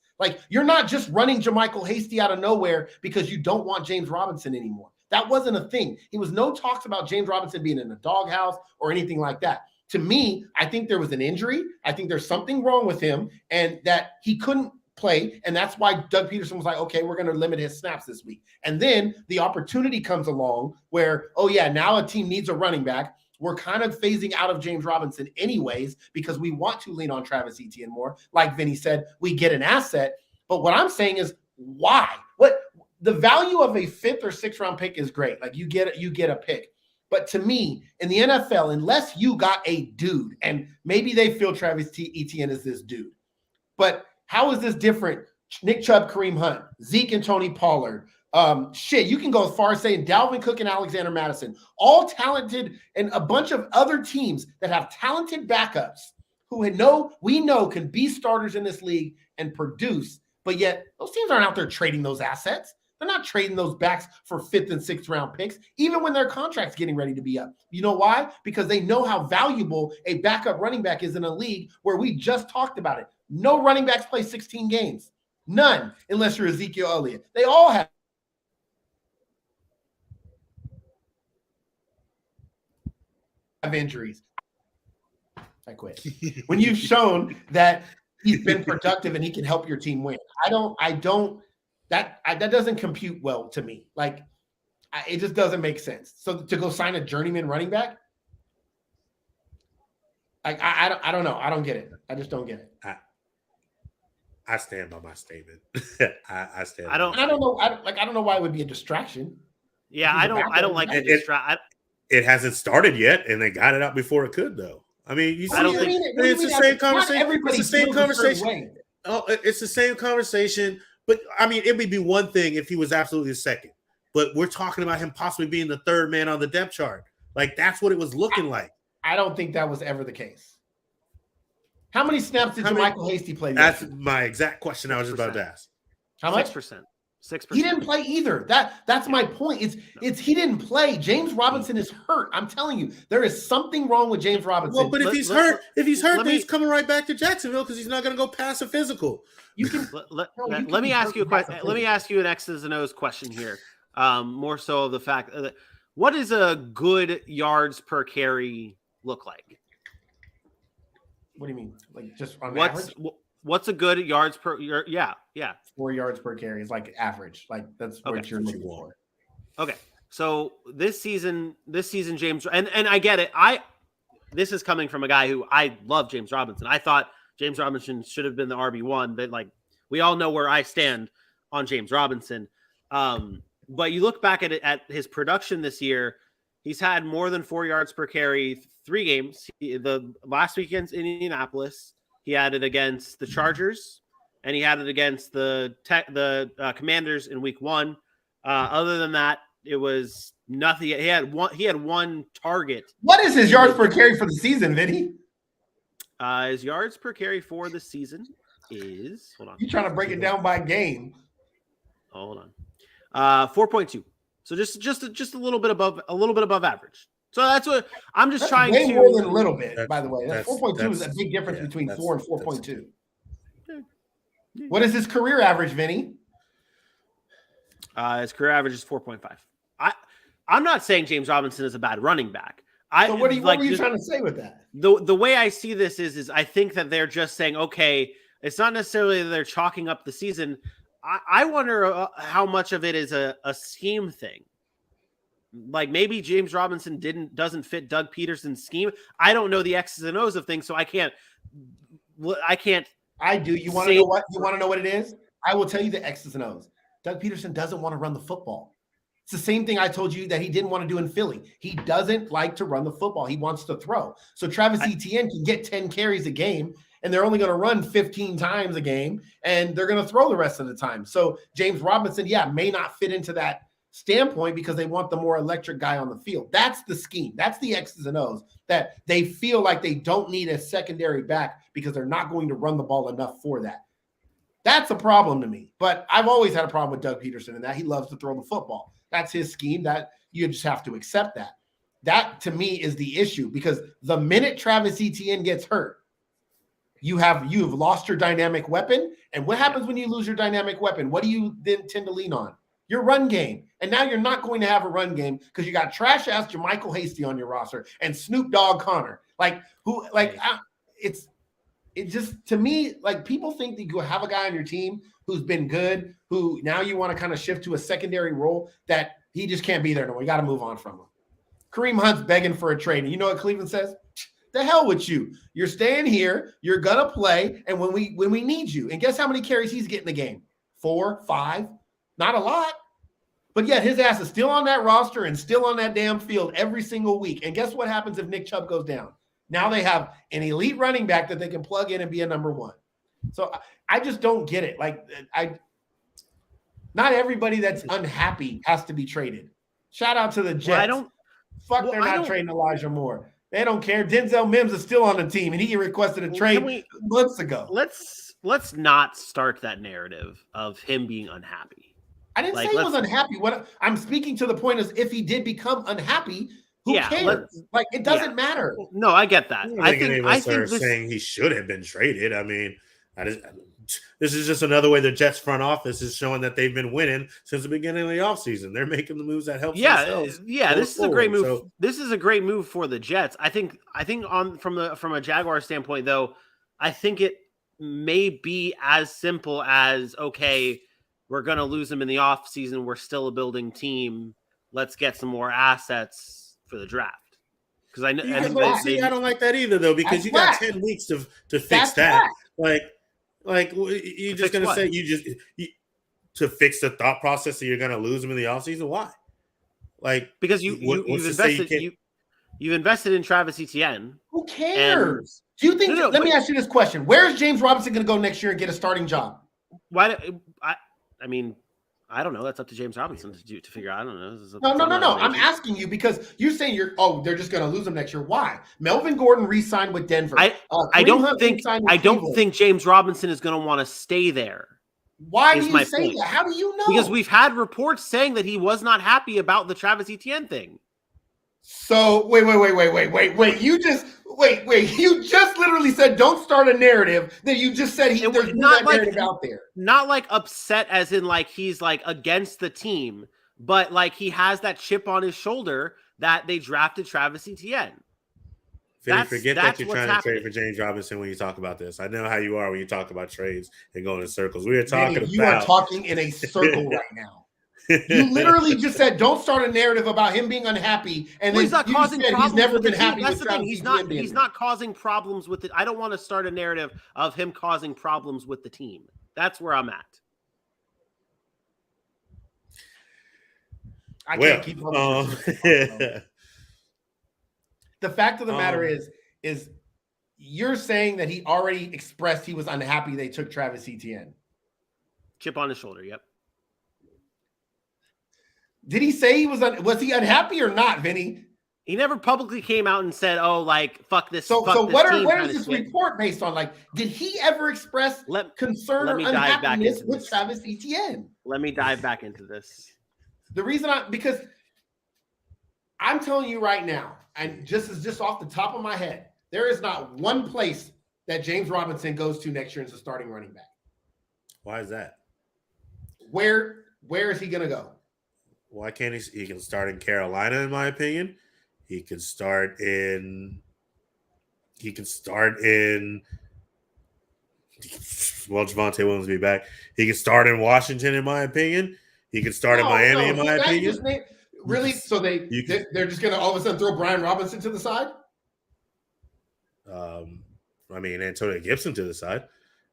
You're not just running JaMychal Hasty out of nowhere because you don't want James Robinson anymore. That wasn't a thing. It was no talks about James Robinson being in a doghouse or anything like that. To me, I think there was an injury. I think there's something wrong with him and that he couldn't play. And that's why Doug Peterson was like, okay, we're going to limit his snaps this week. And then the opportunity comes along where, now a team needs a running back. We're kind of phasing out of James Robinson anyways because we want to lean on Travis Etienne more. Like Vinny said, we get an asset. But what I'm saying is why? The value of a 5th or 6th round pick is great. You get a pick. But to me, in the NFL, unless you got a dude, and maybe they feel Travis Etienne is this dude, but how is this different? Nick Chubb, Kareem Hunt, Zeke and Tony Pollard. You can go as far as saying Dalvin Cook and Alexander Madison, all talented, and a bunch of other teams that have talented backups who we know can be starters in this league and produce, but yet those teams aren't out there trading those assets. They're not trading those backs for 5th and 6th round picks, even when their contract's getting ready to be up. You know why? Because they know how valuable a backup running back is in a league where we just talked about it. No running backs play 16 games. None, unless you're Ezekiel Elliott. They all have injuries. I quit. When you've shown that he's been productive and he can help your team win. That doesn't compute well to me. It just doesn't make sense. So to go sign a journeyman running back, I don't know. I don't get it. I just don't get it. I stand by my statement. I stand. I don't know. I don't know why it would be a distraction. Yeah, I don't like the distraction. It hasn't started yet, and they got it out before it could, though. It's the same conversation. It's the same conversation. Oh, it's the same conversation. But it would be one thing if he was absolutely second. but we're talking about him possibly being the third man on the depth chart. Like, that's what it was looking like. I don't think that was ever the case. How many snaps did Michael Hasty play? That's my exact question I was just about to ask. How much? 6%. 6%. He didn't play either. That's my point. It's he didn't play. James Robinson is hurt. I'm telling you, there is something wrong with James Robinson. Well, but if he's hurt, then he's coming right back to Jacksonville because he's not going to go pass a physical. You can let me ask you a question. Let me ask you an X's and O's question here. More so the fact that what does a good yards per carry look like? What do you mean? Like just on average? What's a good yards per? Yeah. 4 yards per carry is like average. Like that's what you're looking for. Okay, so this season, James, and I get it. This is coming from a guy who I love, James Robinson. I thought James Robinson should have been the RB1. But like we all know where I stand on James Robinson. But you look back at his production this year, he's had more than 4 yards per carry 3 games. The last weekend's in Indianapolis, he had it against the Chargers, and he had it against the Commanders in Week 1. Other than that, it was nothing. He had one target. What is his yards per carry for the season, Vinny? His yards per carry for the season is You trying to break it down by game? Hold on. 4.2. So just a little bit above average. So that's what I'm just trying way to. More than a little bit, by the way. 4.2 is a big difference between 4 and 4.2. What is his career average, Vinny? His career average is 4.5. I'm not saying James Robinson is a bad running back. So what were you trying to say with that? The way I see this is I think that they're just saying, okay, it's not necessarily that they're chalking up the season. I wonder how much of it is a scheme thing. Like maybe James Robinson doesn't fit Doug Peterson's scheme. I don't know the X's and O's of things, so I can't. I do. You want to know what? You want to know what it is? I will tell you the X's and O's. Doug Peterson doesn't want to run the football. It's the same thing I told you that he didn't want to do in Philly. He doesn't like to run the football. He wants to throw. So Travis Etienne can get 10 carries a game, and they're only going to run 15 times a game, and they're going to throw the rest of the time. So James Robinson, may not fit into that standpoint because they want the more electric guy on the field. That's the scheme. That's the X's and O's, that they feel like they don't need a secondary back because they're not going to run the ball enough for that. That's a problem to me. But I've always had a problem with Doug Peterson in that he loves to throw the football. That's his scheme. That you just have to accept that. That to me is the issue, because the minute Travis Etienne gets hurt, you've lost your dynamic weapon. And what happens when you lose your dynamic weapon? What do you then tend to lean on? Your run game. And now you're not going to have a run game because you got trash ass Jermichael Hasty on your roster and Snoop Dogg Connor. It just, to me, like, people think that you have a guy on your team who's been good, who now you want to kind of shift to a secondary role, that he just can't be there no more. You got to move on from him. Kareem Hunt's begging for a trade. And you know what Cleveland says? The hell with you. You're staying here. You're going to play. And when we need you, and guess how many carries he's getting a game? 4, 5, not a lot. But yet his ass is still on that roster and still on that damn field every single week. And guess what happens if Nick Chubb goes down? Now they have an elite running back that they can plug in and be a number one. So I just don't get it. Like, not everybody that's unhappy has to be traded. Shout out to the Jets. They're not trading Elijah Moore. They don't care. Denzel Mims is still on the team, and he requested a trade months ago. Let's not start that narrative of him being unhappy. I didn't say he was unhappy. What I'm speaking to the point is, if he did become unhappy, who cares? It doesn't matter. No, I get that. I think saying he should have been traded. I mean, this is just another way the Jets front office is showing that they've been winning since the beginning of the offseason. They're making the moves that help themselves. Yeah, this is a great move. This is a great move for the Jets. I think from a Jaguar standpoint, though, I think it may be as simple as, okay, we're going to lose him in the offseason. We're still a building team. Let's get some more assets for the draft. Because I know. I don't like that either, though, because you got 10 weeks to fix that. Like you're just going to say to fix the thought process that you're going to lose him in the offseason? Why? Because you've invested in Travis Etienne. Who cares? Do you think? Let me ask you this question: where is James Robinson going to go next year and get a starting job? I don't know. That's up to James Robinson to figure out. I don't know. No. I'm asking you because you're saying they're just going to lose him next year. Why? Melvin Gordon re-signed with Denver. I Kareem don't Hunt think re-signed with I don't Cleveland. think James Robinson is going to want to stay there. Why do you my say point. that? How do you know? Because we've had reports saying that he was not happy about the Travis Etienne thing. So wait. You just literally said don't start a narrative that you just said there's not that narrative out there. Not like upset as in like he's like against the team, but like he has that chip on his shoulder that they drafted Travis Etienne. Forget that you're trying to trade for James Robinson when you talk about this. I know how you are when you talk about trades and going in circles. We are talking about. You are talking in a circle right now. You literally just said don't start a narrative about him being unhappy, and then he's not causing problems. He's never been happy. That's the thing. He's not causing problems with it. I don't want to start a narrative of him causing problems with the team. That's where I'm at. I can't keep up with this. The fact of the matter is you're saying that he already expressed he was unhappy they took Travis Etienne. Chip on his shoulder, yep. Did he say was he unhappy or not, Vinny? He never publicly came out and said, "Oh, like fuck this." So what is this report based on? Like, did he ever express concern or unhappiness with Travis Etienne? Let me dive back into this. The reason because I'm telling you right now, and just off the top of my head, there is not one place that James Robinson goes to next year as a starting running back. Why is that? Where is he going to go? Why can't he can start in Carolina, in my opinion. He can start in well, Javonte Williams will be back. He can start in Washington, in my opinion. He can start in Miami, in my opinion. Really? So they're just going to all of a sudden throw Brian Robinson to the side? I mean, Antonio Gibson to the side.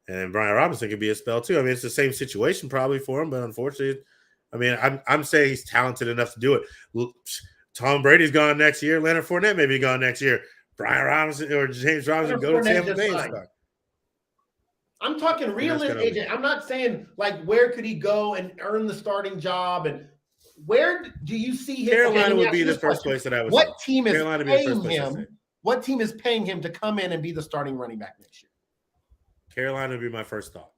And then Brian Robinson could be a spell too. I mean, it's the same situation probably for him, but unfortunately, I mean, I'm saying he's talented enough to do it. Tom Brady's gone next year. Leonard Fournette may be gone next year. Brian Robinson or James Robinson go to Tampa Bay and start. I'm talking realistic agent. I'm not saying like where could he go and earn the starting job, and where do you see him? Carolina would be the first place that I would. What team is paying him? What team is paying him to come in and be the starting running back next year? Carolina would be my first thought.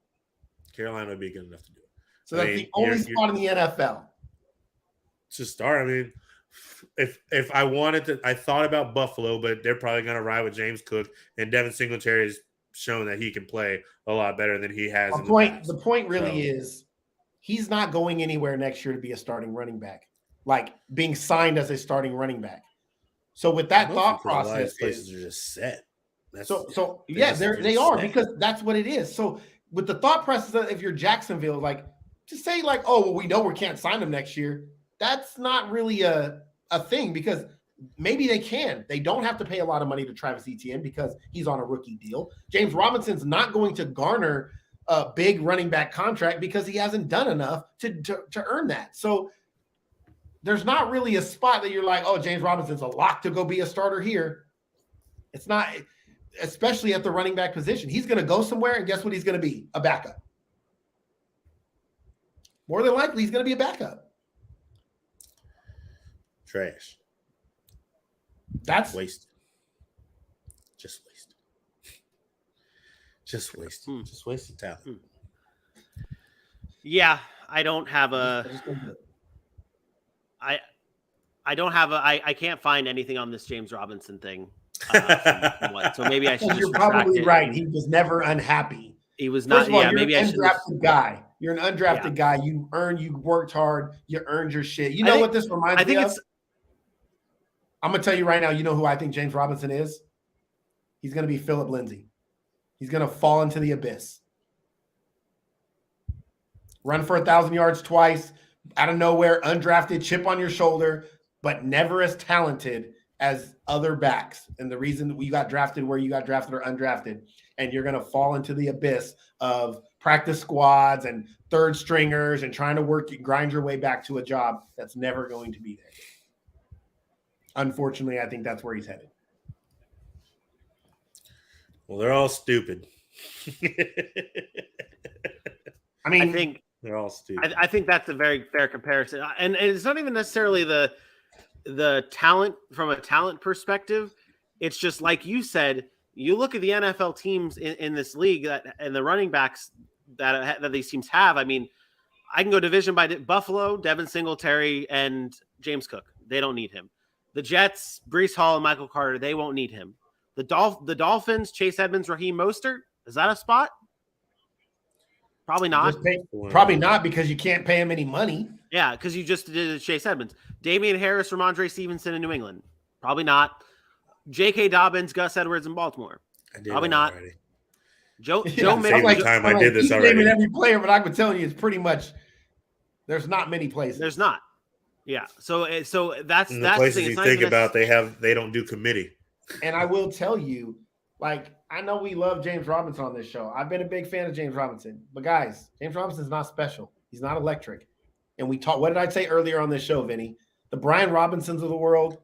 Carolina would be good enough to do it. So that's the only spot in the NFL. To start, I mean, if I wanted to, I thought about Buffalo, but they're probably going to ride with James Cook, and Devin Singletary has shown that he can play a lot better than he has. The point really is he's not going anywhere next year to be a starting running back, like being signed as a starting running back. So with that thought process, a lot of places are just set. They are because that's what it is. So with the thought process of if you're Jacksonville, like to say like, oh, well, we know we can't sign him next year. That's not really a thing because maybe they can. They don't have to pay a lot of money to Travis Etienne because he's on a rookie deal. James Robinson's not going to garner a big running back contract because he hasn't done enough to earn that. So there's not really a spot that you're like, oh, James Robinson's a lock to go be a starter here. It's not, especially at the running back position. He's going to go somewhere, and guess what he's going to be? A backup. More than likely, he's going to be a backup. Trash. That's wasted. Just wasted. Just wasted. Just wasted talent. Yeah, I don't have I can't find anything on this James Robinson thing. So maybe I should. You're probably right. He was never unhappy. He was not. All, yeah, maybe I should. Guy. You're an undrafted guy. You worked hard. You earned your shit. You know what this reminds me of? I'm gonna tell you right now. You know who I think James Robinson is? He's gonna be Philip Lindsay. He's gonna fall into the abyss. Run for 1,000 yards twice, out of nowhere, undrafted, chip on your shoulder, but never as talented as other backs. And the reason we got drafted where you got drafted or undrafted, and you're going to fall into the abyss of practice squads and third stringers and trying to grind your way back to a job that's never going to be there. Unfortunately, I think that's where he's headed. Well, they're all stupid. I mean, They're all stupid. I think that's a very fair comparison, and it's not even necessarily the talent from a talent perspective. It's just like you said. You look at the NFL teams in this league and the running backs that these teams have. I mean, I can go division by Buffalo, Devin Singletary, and James Cook. They don't need him. The Jets, Breece Hall and Michael Carter, they won't need him. The Dolphins, Chase Edmonds, Raheem Mostert, is that a spot? Probably not. Probably not, because you can't pay him any money. Yeah, because you just did Chase Edmonds. Damian Harris, Ramondre Stevenson in New England. Probably not. J.K. Dobbins, Gus Edwards in Baltimore. Probably not. Already. Joe Same Mixon. time I did this already. Naming every player, but I'm telling you, it's pretty much there's not many places. There's not. Yeah. So that's And that's the places thing. you It's not think even about, they don't do committee. And I will tell you, like, I know we love James Robinson on this show. I've been a big fan of James Robinson. But guys, James Robinson's not special. He's not electric. And we talked, what did I say earlier on this show, Vinny? The Brian Robinsons of the world,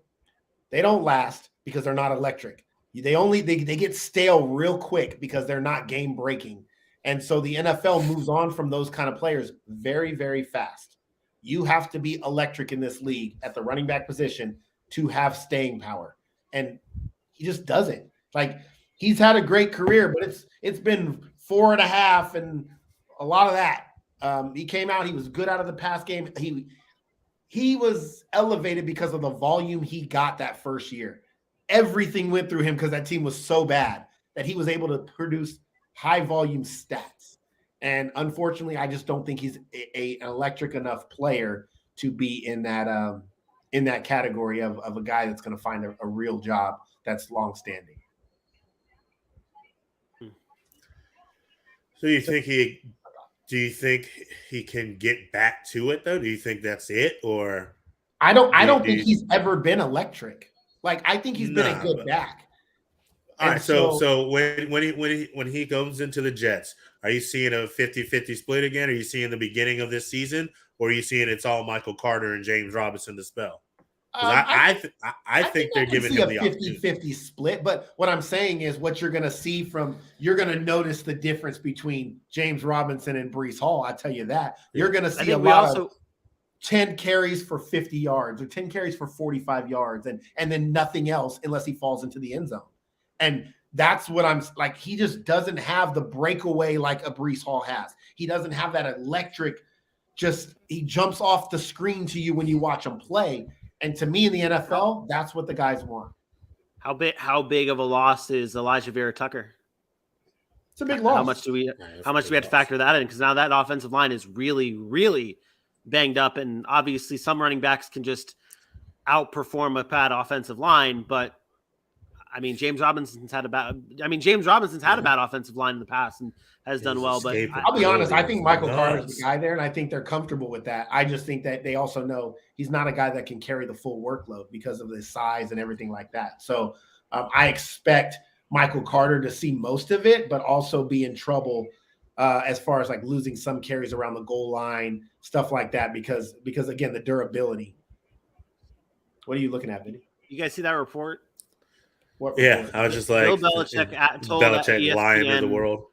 they don't last because they're not electric. They get stale real quick because they're not game breaking. And so the NFL moves on from those kind of players very, very fast. You have to be electric in this league at the running back position to have staying power. And he just doesn't. Like, he's had a great career, but it's been 4.5 and a lot of that. He came out, he was good out of the pass game. He was elevated because of the volume he got that first year. Everything went through him because that team was so bad that he was able to produce high volume stats. And unfortunately, I just don't think he's an electric enough player to be in that category of a guy that's going to find a real job that's longstanding. So do you think he can get back to it though? Do you think that's it, or I don't think he's ever been electric. Like, I think he's been a good back. All right, so when he goes into the Jets, are you seeing a 50-50 split again? Are you seeing the beginning of this season, or are you seeing it's all Michael Carter and James Robinson to spell? I think they're giving him the opportunity. 50-50 split, but what I'm saying is what you're going to see you're going to notice the difference between James Robinson and Breece Hall. I tell you that. You're going to see a lot of 10 carries for 50 yards or 10 carries for 45 yards and then nothing else unless he falls into the end zone. And that's what I'm like. He just doesn't have the breakaway like a Breece Hall has. He doesn't have that electric, he jumps off the screen to you when you watch him play. And to me in the NFL, that's what the guys want. How big of a loss is Elijah Vera Tucker? It's a big loss. How much do we have to factor that in? Because now that offensive line is really, really banged up, and obviously some running backs can just outperform a bad offensive line. But I mean, James Robinson's had a bad offensive line in the past and has done well. But I'll be honest, I think Michael Carter's the guy there, and I think they're comfortable with that. I just think that they also know he's not a guy that can carry the full workload because of his size and everything like that. So I expect Michael Carter to see most of it, but also be in trouble as far as like losing some carries around the goal line, stuff like that, because again, the durability. What are you looking at, Vinny? You guys see that report? Yeah, I was just like, Bill Belichick told Belichick lying to the ESPN world.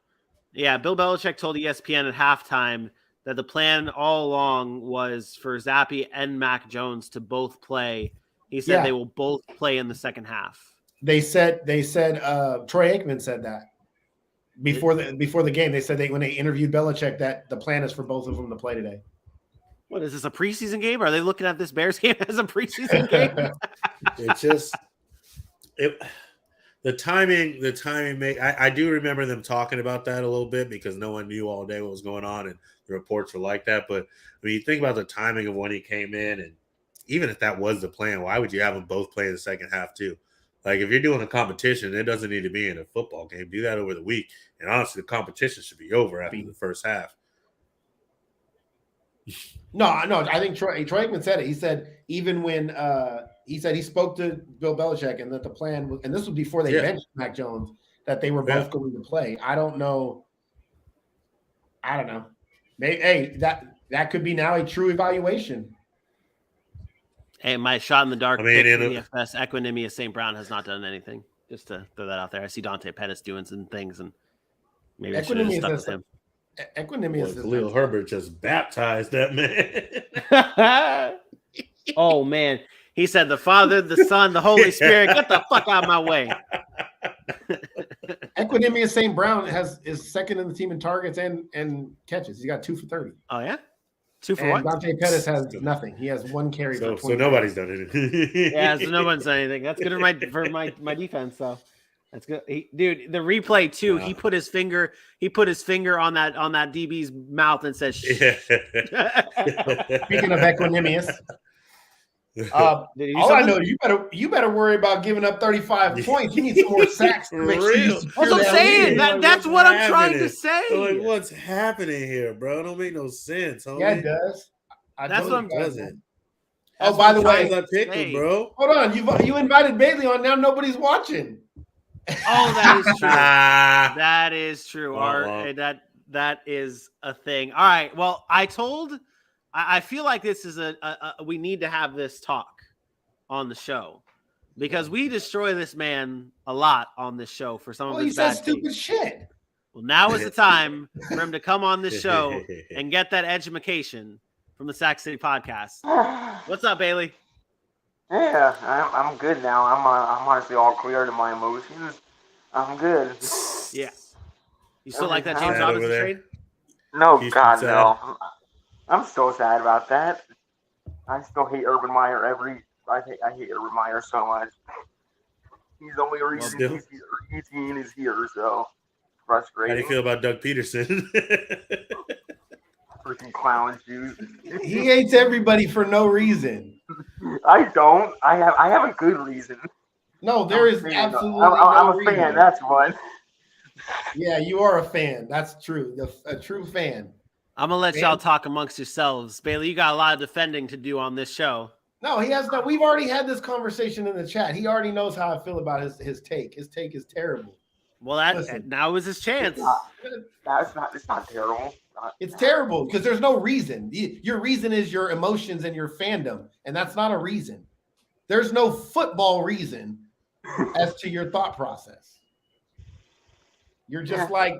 Yeah, Bill Belichick told ESPN at halftime that the plan all along was for Zappe and Mac Jones to both play. He said they will both play in the second half. They said Troy Aikman said that before the game. They said when they interviewed Belichick that the plan is for both of them to play today. What is this, a preseason game? Are they looking at this Bears game as a preseason game? It's just the timing. I do remember them talking about that a little bit because no one knew all day what was going on, and the reports were like that. But when you think about the timing of when he came in, and even if that was the plan, why would you have them both play in the second half too? Like, if you're doing a competition, it doesn't need to be in a football game. Do that over the week. And honestly, the competition should be over after the first half. No, I think Troy Aikman said it. He said even when he spoke to Bill Belichick and that the plan was, and this was before they benched Mac Jones, that they were both going to play. I don't know. Hey, that could be now a true evaluation. Hey, my shot in the dark I mean, pick in the DFS, Equinemius St. Brown has not done anything. Just to throw that out there. I see Dante Pettis doing some things, and maybe I should have stuck with him. Equanimous. Boy, Khalil Herbert just baptized that man. Oh man, he said the Father, the Son, the Holy Spirit. Get the fuck out of my way. Equanimous St. Brown is second in the team in targets and catches. He's got 2 for 30. Oh yeah, 2 for And what? Dante Pettis has nothing. He has 1 carry for 20. So nobody's done it. Yeah, so no one's done anything. That's good for my defense, though. That's good, dude. The replay too. Wow. He put his finger on that DB's mouth and said, "Shh." Speaking of Equanimous, Did he do all I something? know, you better worry about giving up 35 points. You need some more sacks to For make sure you real. secure That's what I'm that saying. lead. Like, That's what's what I'm trying to happening? say. Like, what's happening here, bro? It don't make no sense, homie. Yeah, it does. That's what I'm- It doesn't. Oh, by the way, I picked him, bro. hold on. You invited Bailey on. Now nobody's watching. Oh, that is true. Ah. That is true. Wow. That is a thing. All right. Well, I feel like this is we need to have this talk on the show because we destroy this man a lot on this show for some of Well, you his said bad stupid takes. shit. Well, now is the time for him to come on this show and get that education from the Sac City podcast. What's up, Bailey? Yeah, I'm good now. I'm honestly all clear to my emotions. I'm good. Yeah. You still like that James Sad Robinson over there. trade? No, Houston God, sad. no. I'm so sad about that. I still hate Urban Meyer I hate Urban Meyer so much. He's the only reason still. he's here. Etienne is here, so How frustrating. do you feel about Doug Peterson? Freaking clown shoes. He hates everybody for no reason. I don't. I have a good reason. No, there is I'm a fan. absolutely I'm no a reason. fan. That's what. Yeah, you are a fan. That's true. A true fan. I'm gonna let Man. y'all talk amongst yourselves. Bailey, you got a lot of defending to do on this show. No, he has not. We've already had this conversation in the chat. He already knows how I feel about his take. His take is terrible. Well, that Listen. now is his chance. It's not terrible. It's terrible because there's no reason. Your reason is your emotions and your fandom, and that's not a reason. There's no football reason as to your thought process. You're just like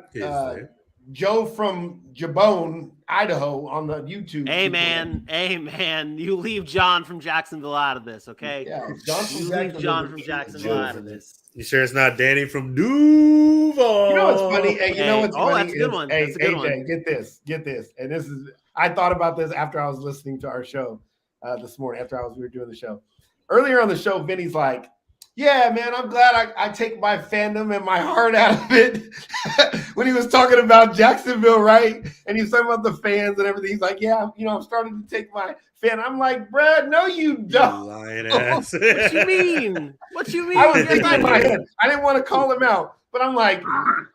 Joe from Jabone, Idaho, on the YouTube. Hey man, you leave John from Jacksonville out of this, okay? Yeah, John from You leave Jacksonville. John from Jacksonville out of this. You sure it's not Danny from Duval? You know what's funny? Hey, you know Hey, what's oh, funny? that's a good is- one. Hey, That's a good AJ, one. get this. And this is, I thought about this after I was listening to our show this morning, we were doing the show. Earlier on the show, Vinny's like, yeah, man, I'm glad I take my fandom and my heart out of it. When he was talking about Jacksonville, right? And he was talking about the fans and everything. He's like, yeah, I'm starting to take my fan. I'm like, Brad, no, you You don't. lying ass. What you mean? What you mean? I was Yes, thinking I in my do. head. I didn't want to call him out, but I'm like,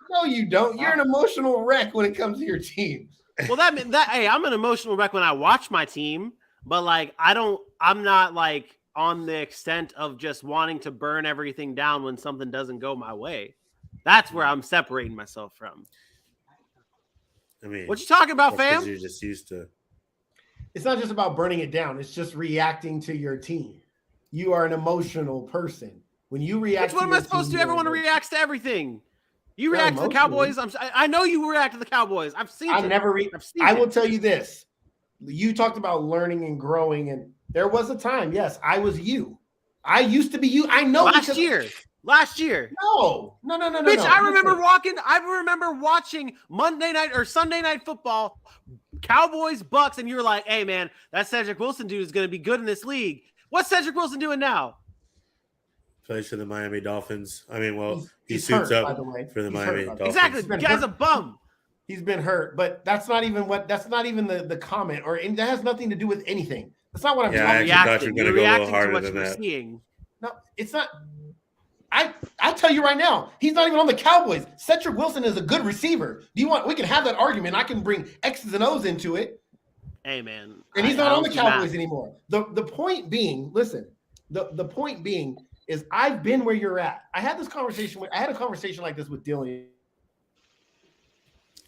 no, you don't. You're an emotional wreck when it comes to your team. Well, hey, I'm an emotional wreck when I watch my team, but like I'm not like on the extent of just wanting to burn everything down when something doesn't go my way. That's where I'm separating myself from. I mean, What you talking about, that's 'cause fam? You're just used to. It's not just about burning it down. It's just reacting to your team. You are an emotional person. When you react, Which one am I supposed to do? Everyone reacts to everything. You Not react to the emotionally. Cowboys. I know you react to the Cowboys. I've seen I it. never. I've seen I it. will tell you this. You talked about learning and growing, and there was a time. Yes, I was you. I used to be you. I know. Last because- year. No. Bitch, No. I remember watching Monday night or Sunday night football, Cowboys, Bucks, and you were like, hey man, that Cedric Wilson dude is gonna be good in this league. What's Cedric Wilson doing now? Plays for the Miami Dolphins. I mean, well, he He's suits hurt, by up the way. for the He's hurt, Miami by the way. Dolphins. Exactly. He's been The guy's hurt. a bum. He's been hurt, but that's not even the comment, and that has nothing to do with anything. That's not what I'm Yeah, talking I about. actually thought you were You're gonna go a little reacting to harder what than you're that. seeing. No, it's not. I tell you right now, he's not even on the Cowboys. Cedric Wilson is a good receiver. We can have that argument. I can bring X's and O's into it. Hey man. And he's I not on the don't do math. Cowboys anymore. The point being, listen, the point being is I've been where you're at. I had a conversation like this with Dylan.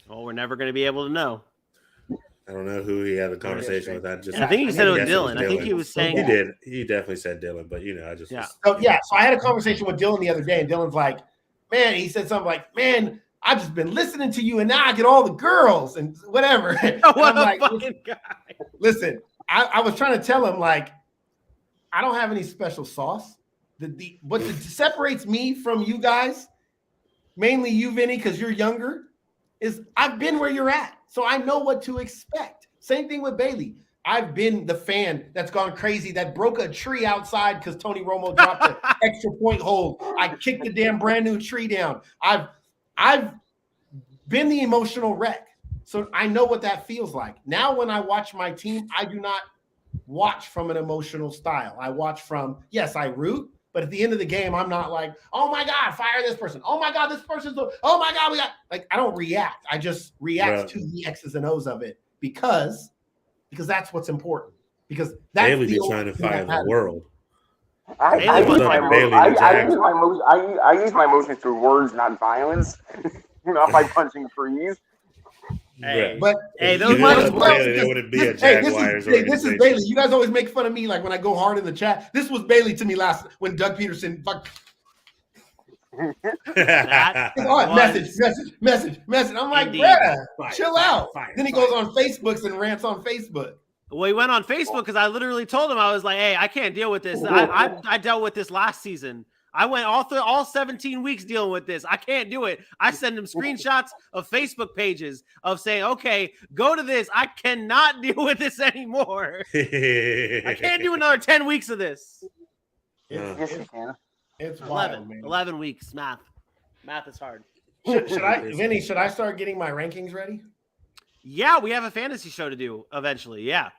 Well, we're never gonna be able to know. I don't know who he had a conversation with. I just. I think he said it was guess Dylan. I think he was saying He did. He definitely said Dylan, but I just. Yeah. So I had a conversation with Dylan the other day, and Dylan's like, man, he said something like, man, I've just been listening to you, and now I get all the girls and whatever. And What I'm a fucking guy. listen, I was trying to tell him, like, I don't have any special sauce. What separates me from you guys, mainly you, Vinny, because you're younger, is I've been where you're at. So I know what to expect. Same thing with Bailey. I've been the fan that's gone crazy, that broke a tree outside because Tony Romo dropped an extra point hold. I kicked the damn brand new tree down. I've been the emotional wreck. So I know what that feels like. Now when I watch my team, I do not watch from an emotional style. I watch from, yes, I root, but at the end of the game, I'm not like, oh my God, fire this person. Oh my God, this person's, oh my God, I don't react. I just react to the X's and O's of it because that's what's important. Because that's Bailey the be trying to fire the world. I use my emotions through words, not violence. Not by punching trees. Hey, but those Bailey, there wouldn't be a Jaguars this is Bailey. You guys always make fun of me, like when I go hard in the chat. This was Bailey to me last when Doug Peterson message. I'm like, bruh, chill out. Then he goes on Facebook and rants on Facebook. Well, he went on Facebook because I literally told him, I was like, hey, I can't deal with this. I dealt with this last season. I went all 17 weeks dealing with this. I can't do it. I send him screenshots of Facebook pages of saying, okay, go to this. I cannot deal with this anymore. I can't do another 10 weeks of this. Yes, you can. It's 11, man. 11 weeks. Math is hard. Should I start getting my rankings ready? Yeah, we have a fantasy show to do eventually. Yeah.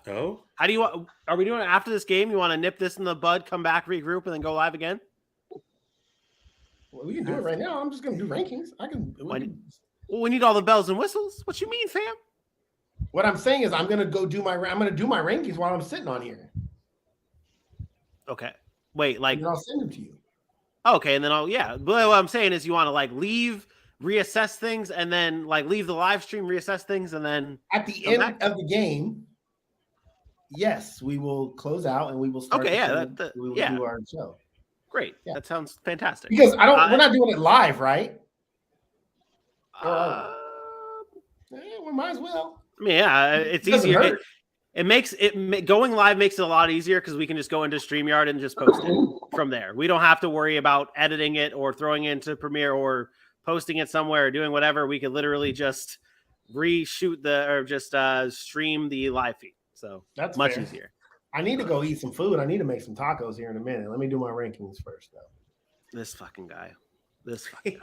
Oh, How do you want? Are we doing it after this game? You want to nip this in the bud, come back, regroup, and then go live again? Well, we can do it right now. I'm just going to do rankings. We need all the bells and whistles. What you mean, fam? What I'm saying is I'm going to do my rankings while I'm sitting on here. Okay. Wait, like and I'll send them to you. Okay, and then But what I'm saying is you want to like leave, reassess things, and then like leave the live stream, reassess things, and then at the end of the game. Yes, we will close out and we will start. Okay, we will do our show. Great. Yeah. That sounds fantastic. Because we're not doing it live, right? We might as well. I mean, yeah, it's easier. It makes going live makes it a lot easier because we can just go into StreamYard and just post it from there. We don't have to worry about editing it or throwing it into Premiere or posting it somewhere or doing whatever. We can literally just stream the live feed. So that's much fair. easier. I need to go eat some food. I need to make some tacos here in a minute. Let me do my rankings first, though. This fucking guy.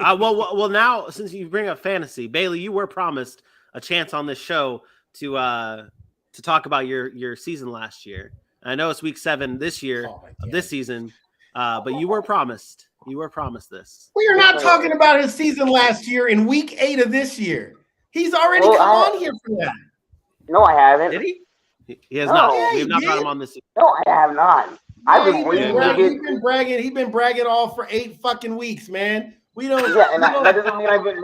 Well, now since you bring up fantasy, Bailey, you were promised a chance on this show to talk about your season last year. I know it's week 7 this year of this season, but you were promised. You were promised this. We are not talking about his season last year in week 8 of this year. He's already come on here for that. No, I haven't. Did he? He has not. We have not got him on this season. No, I have not. I've been waiting. He's been bragging. He's been bragging all for 8 fucking weeks, man. We don't. Yeah, and that doesn't mean I've been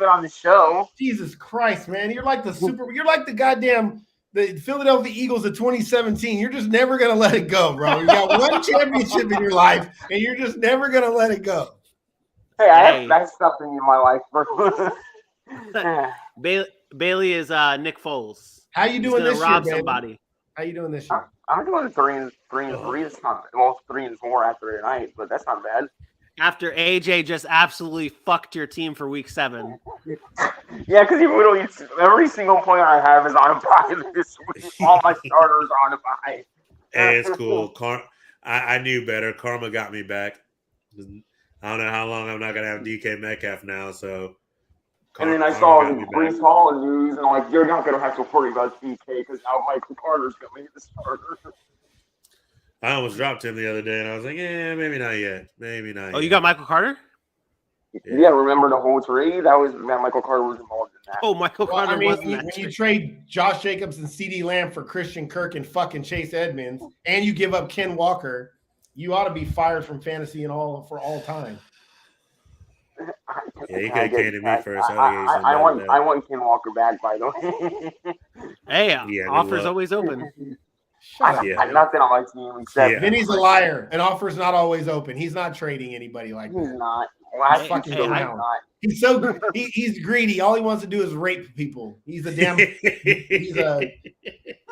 on the show. Jesus Christ, man! You're like You're like the goddamn the Philadelphia Eagles of 2017. You're just never gonna let it go, bro. You got one championship in your life, and you're just never gonna let it go. Hey, I have something in my life, bro. Bailey is Nick Foles. How you doing this rob year, somebody. How you doing this year? I'm doing 3-3. It's not 3-4 after tonight, but that's not bad. After AJ just absolutely fucked your team for week 7. Yeah, because every single player I have is on a bye this week. All my starters are on a bye. Hey, it's cool. I knew better. Karma got me back. I don't know how long I'm not gonna have DK Metcalf now, so. And then I saw Breece Hall news, and I'm like, you're not going to have to worry about DK because now Michael Carter's going to be the starter. I almost dropped him the other day, and I was like, yeah, maybe not yet. Maybe not yet. Oh, you got Michael Carter? Yeah, remember the whole trade? Michael Carter was involved in that. Oh, Michael Carter was in that. When you trade Josh Jacobs and CeeDee Lamb for Christian Kirk and fucking Chase Edmonds, and you give up Ken Walker, you ought to be fired from fantasy for all time. Yeah, you could have came to me first. I want Ken Walker back, by the way. Hey, offer's always open. Not that on my team except Vinny's a liar. An offer's not always open. He's not trading anybody like that. He's not. Well, He's he's greedy. All he wants to do is rape people. He's a damn.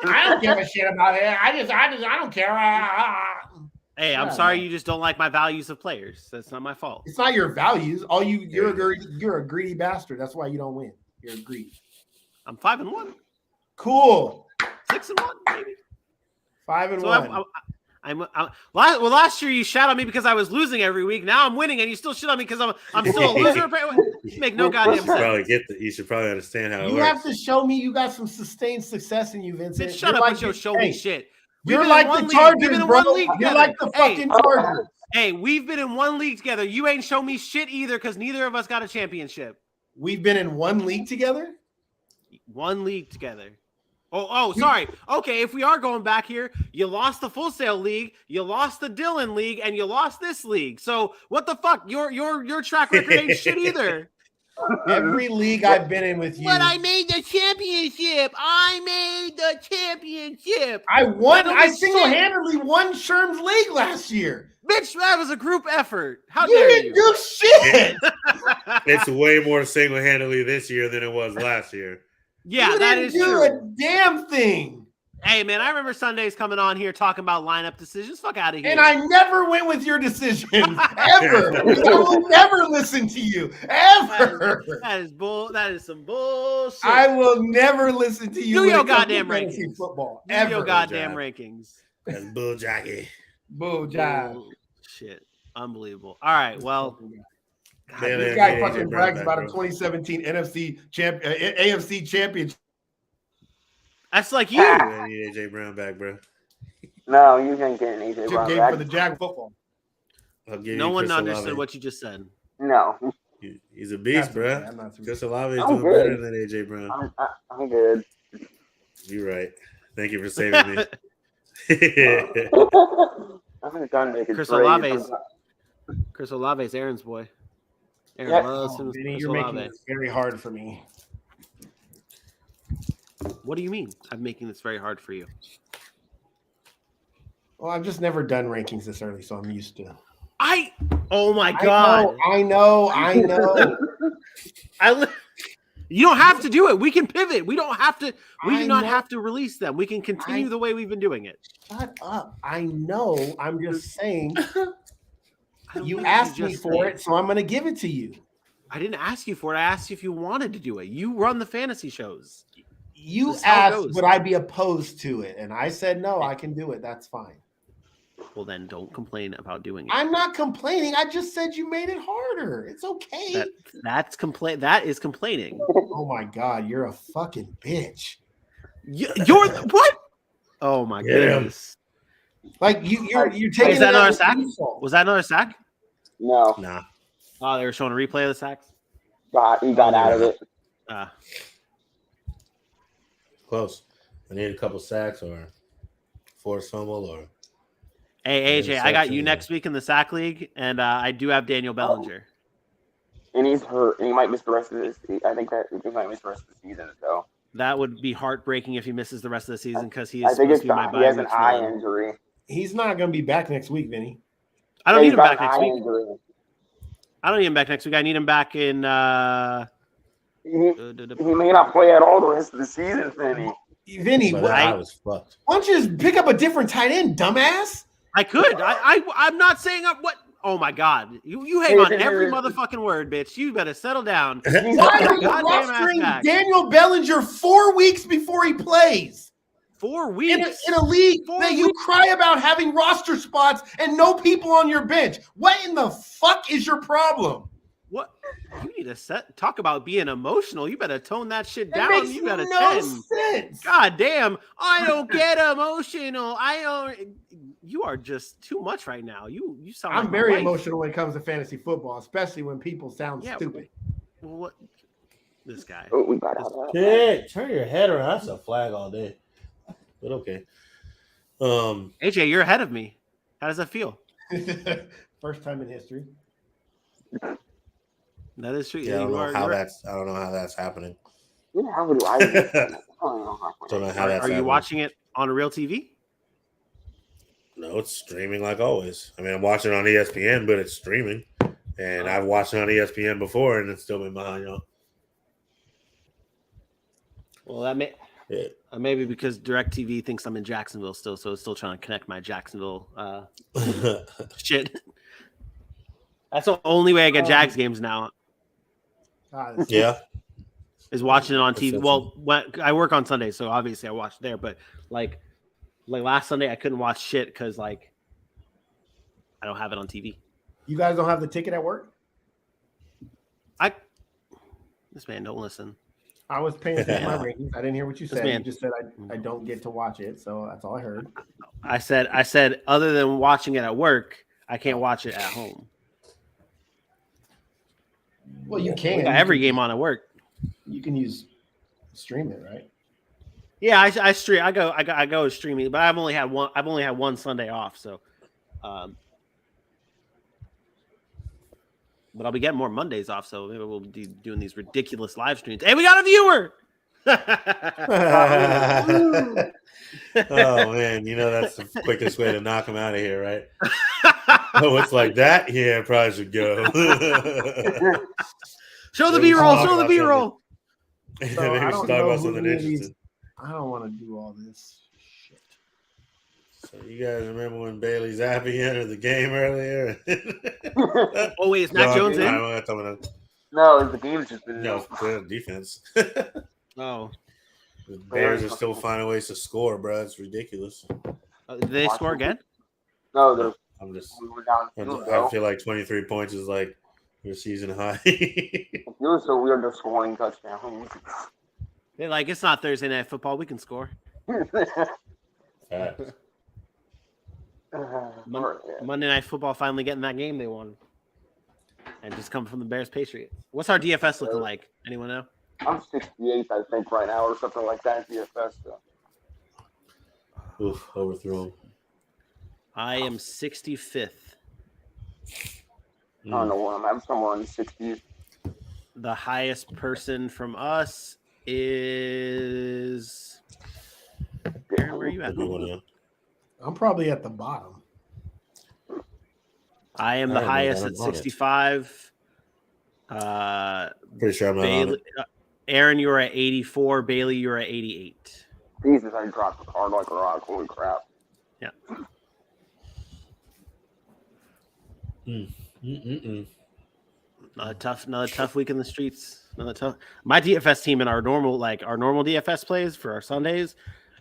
I don't give a shit about it. I don't care. Hey, I'm sorry you just don't like my values of players. That's not my fault. It's not your values. You're a greedy bastard. That's why you don't win. You're greedy. I'm 5-1. Cool. 6-1, maybe. 5-1. Well, last year you shat on me because I was losing every week. Now I'm winning, and you still shit on me because I'm still a loser. Make no goddamn sense. You should probably understand how it works. You have to show me you got some sustained success in you, Vincent. Shut up and show me shit. You're like the Chargers, bro. You're like the fucking Chargers. Hey, we've been in one league together. You ain't show me shit either because neither of us got a championship. We've been in one league together? One league together. Oh, sorry. Okay, if we are going back here, you lost the Full Sail League, you lost the Dillon League, and you lost this league. So what the fuck? Your track record ain't shit either. Every league I've been in with you. But I made the championship. I won. I single-handedly won Sherm's league last year. Bitch, that was a group effort. How you dare didn't you? do shit. It's way more single-handedly this year than it was last year. Yeah, you that is didn't do true. a damn thing. Hey, man, I remember Sundays coming on here talking about lineup decisions. Fuck out of here. And I never went with your decisions, ever. I will never listen to you, ever. That is some bullshit. I will never listen to you. Do your goddamn rankings. Football, Do your goddamn rankings. That's bull jockey. Bull job. Shit. Unbelievable. All right, well. God, this guy fucking brags about a 2017 AFC championship. That's like you. I need AJ Brown back, bro. No, you can't get an AJ Brown Game back. for the Jag football. No one understood what you just said. No. He's a beast, bro. Chris Olave is doing better than AJ Brown. I'm good. You're right. Thank you for saving me. I'm done making Chris Olave's Aaron's boy. Aaron loves him. You're making this very hard for me. What do you mean? I'm making this very hard for you. Well, I've just never done rankings this early, so I'm used to. Oh my god! I know. You don't have to do it. We can pivot. We don't have to. We do not have to release them. We can continue the way we've been doing it. Shut up! I know. I'm just saying. You asked me for it, so I'm going to give it to you. I didn't ask you for it. I asked you if you wanted to do it. You run the fantasy shows. You asked, would I be opposed to it? And I said, no, I can do it. That's fine. Well, then don't complain about doing it. I'm not complaining. I just said you made it harder. It's okay. That is complaining. Oh, my God. You're a fucking bitch. You're what? Oh, my goodness. Like, you're taking Was that another sack? Was that another sack? No. Nah. Oh, they were showing a replay of the sacks? He got out of it. Close. I need a couple sacks or forced fumble or. Hey, AJ, I got you next week in the sack league, and I do have Daniel Bellinger. And he's hurt, and he might miss the rest of this. I think that he might miss the rest of the season, so. That would be heartbreaking if he misses the rest of the season because he is supposed to be my bye. He has an eye injury. He's not going to be back next week, Vinny. I don't need him back next week. I don't need him back next week. I need him back in. He may not play at all the rest of the season, Vinny. Vinny, I was fucked. Why don't you just pick up a different tight end, dumbass? I could. I'm not saying what. Oh my God! You hang on every motherfucking word, bitch. You better settle down. Why are you rostering Daniel Bellinger 4 weeks before he plays? 4 weeks in a league that you cry about having roster spots and no people on your bench. What in the fuck is your problem? What you need to talk about being emotional. You better tone that shit down. Makes You got no sense. God damn! I don't get emotional. You are just too much right now. You sound. I'm like very emotional when it comes to fantasy football, especially when people sound stupid. What? This guy. Oh, we got out. Hey, turn your head around. That's a flag all day. But okay. AJ, you're ahead of me. How does that feel? First time in history. That is true. Yeah, I don't know how that's happening. Yeah, how would I? Don't know how that's Are you watching it on a real TV? No, it's streaming like always. I mean, I'm watching it on ESPN, but it's streaming. And I've watched it on ESPN before, and it's still been behind y'all. Well, that may Yeah. maybe because DirecTV thinks I'm in Jacksonville still, so it's still trying to connect my Jacksonville shit. That's the only way I get Jags games now Yeah. is watching it on TV. That's Well, I work on Sunday, so obviously I watch there. But like last Sunday, I couldn't watch shit because I don't have it on TV. You guys don't have the ticket at work? This man don't listen. I was paying attention to my ratings. I didn't hear what you said. man- You just said I don't get to watch it, so that's all I heard. I said other than watching it at work, I can't watch it at home. Well, you We can. got every game on at work. You can stream it, right? Yeah, I stream. I go streaming, but I've only had one Sunday off, so. But I'll be getting more Mondays off, so maybe we'll be doing these ridiculous live streams. Hey, we got a viewer! Oh man, that's the quickest way to knock him out of here, right? Oh, it's like that? Yeah, probably should go. Show the B-roll. Show the B-roll. Maybe So we I should don't talk know about who something any of these- interesting. I don't want to do all this shit. So you guys remember when Bailey Zappi entered the game earlier? Oh wait, is Mac Jones in? No, the game's just been No, defense. Oh, The Bears are still finding ways to score, bro. It's ridiculous. did they score again? No, we were down. I feel like 23 points is like your season high. It was so weird to scoring touchdowns. They're like, it's not Thursday Night Football. We can score. Facts. Monday Night Football finally getting that game they wanted. And just coming from the Bears Patriots. What's our DFS looking like? Anyone know? I'm 68th, I think, right now, or something like that. DFS. So. Oof, overthrown. I am 65th. I don't know what I'm at. I'm somewhere in the 60s. The highest person from us is. Aaron, where are you at? I'm probably at the bottom. I am the highest at 65. Pretty sure I'm not on Bailey, it. Aaron, you're at 84. Bailey, you're at 88. Jesus, I dropped the card like a rock. Holy crap. Yeah. Another tough week in the streets. My DFS team and our normal DFS plays for our Sundays.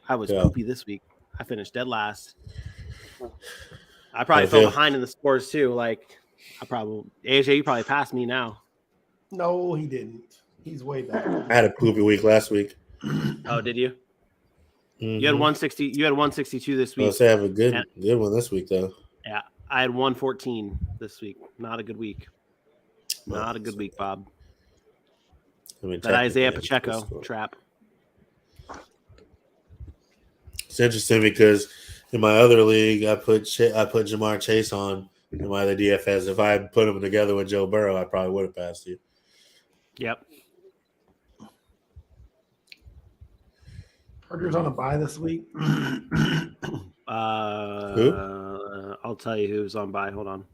I was poopy this week. I finished dead last. I probably fell behind in the scores too. AJ, you probably passed me now. No, he didn't. He's way back. I had a poopy week last week. Oh, did you? Mm-hmm. You had 160. You had 162 this week. I'll say I have a good one this week though. Yeah, I had 114 this week. Not a good week. Not a good week, Bob. That Isaiah Pacheco trap. It's interesting because in my other league, I put Jamar Chase on in my other DFS. If I had put him together with Joe Burrow, I probably would have passed you. Yep. Parker's on a bye this week. Who? I'll tell you who's on bye. Hold on.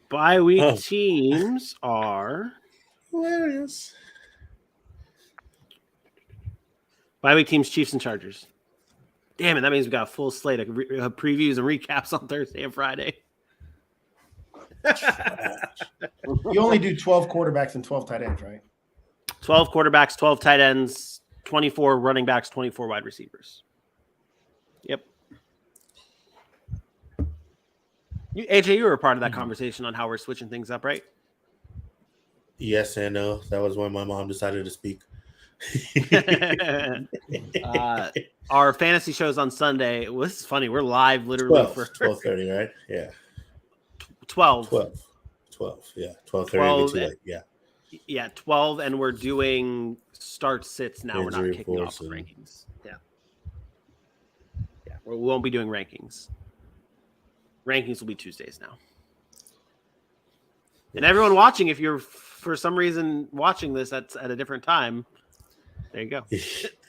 Bye week teams are hilarious. Bye week teams: Chiefs and Chargers. Damn it! That means we got a full slate of previews and recaps on Thursday and Friday. You only do 12 quarterbacks and 12 tight ends, right? 12 quarterbacks, 12 tight ends, 24 running backs, 24 wide receivers. Yep. AJ, you were a part of that conversation on how we're switching things up, right? Yes and no. That was when my mom decided to speak. Our fantasy shows on Sunday. Well, this is funny. We're live literally 12:30, right? Yeah. 12. 12. Yeah. 12:30 too late. Yeah. Yeah, 12, and we're doing start sits now. Injury we're not kicking off with rankings. Yeah. Yeah, we won't be doing rankings. Rankings will be Tuesdays now. And everyone watching, if you're for some reason watching this at a different time, there you go.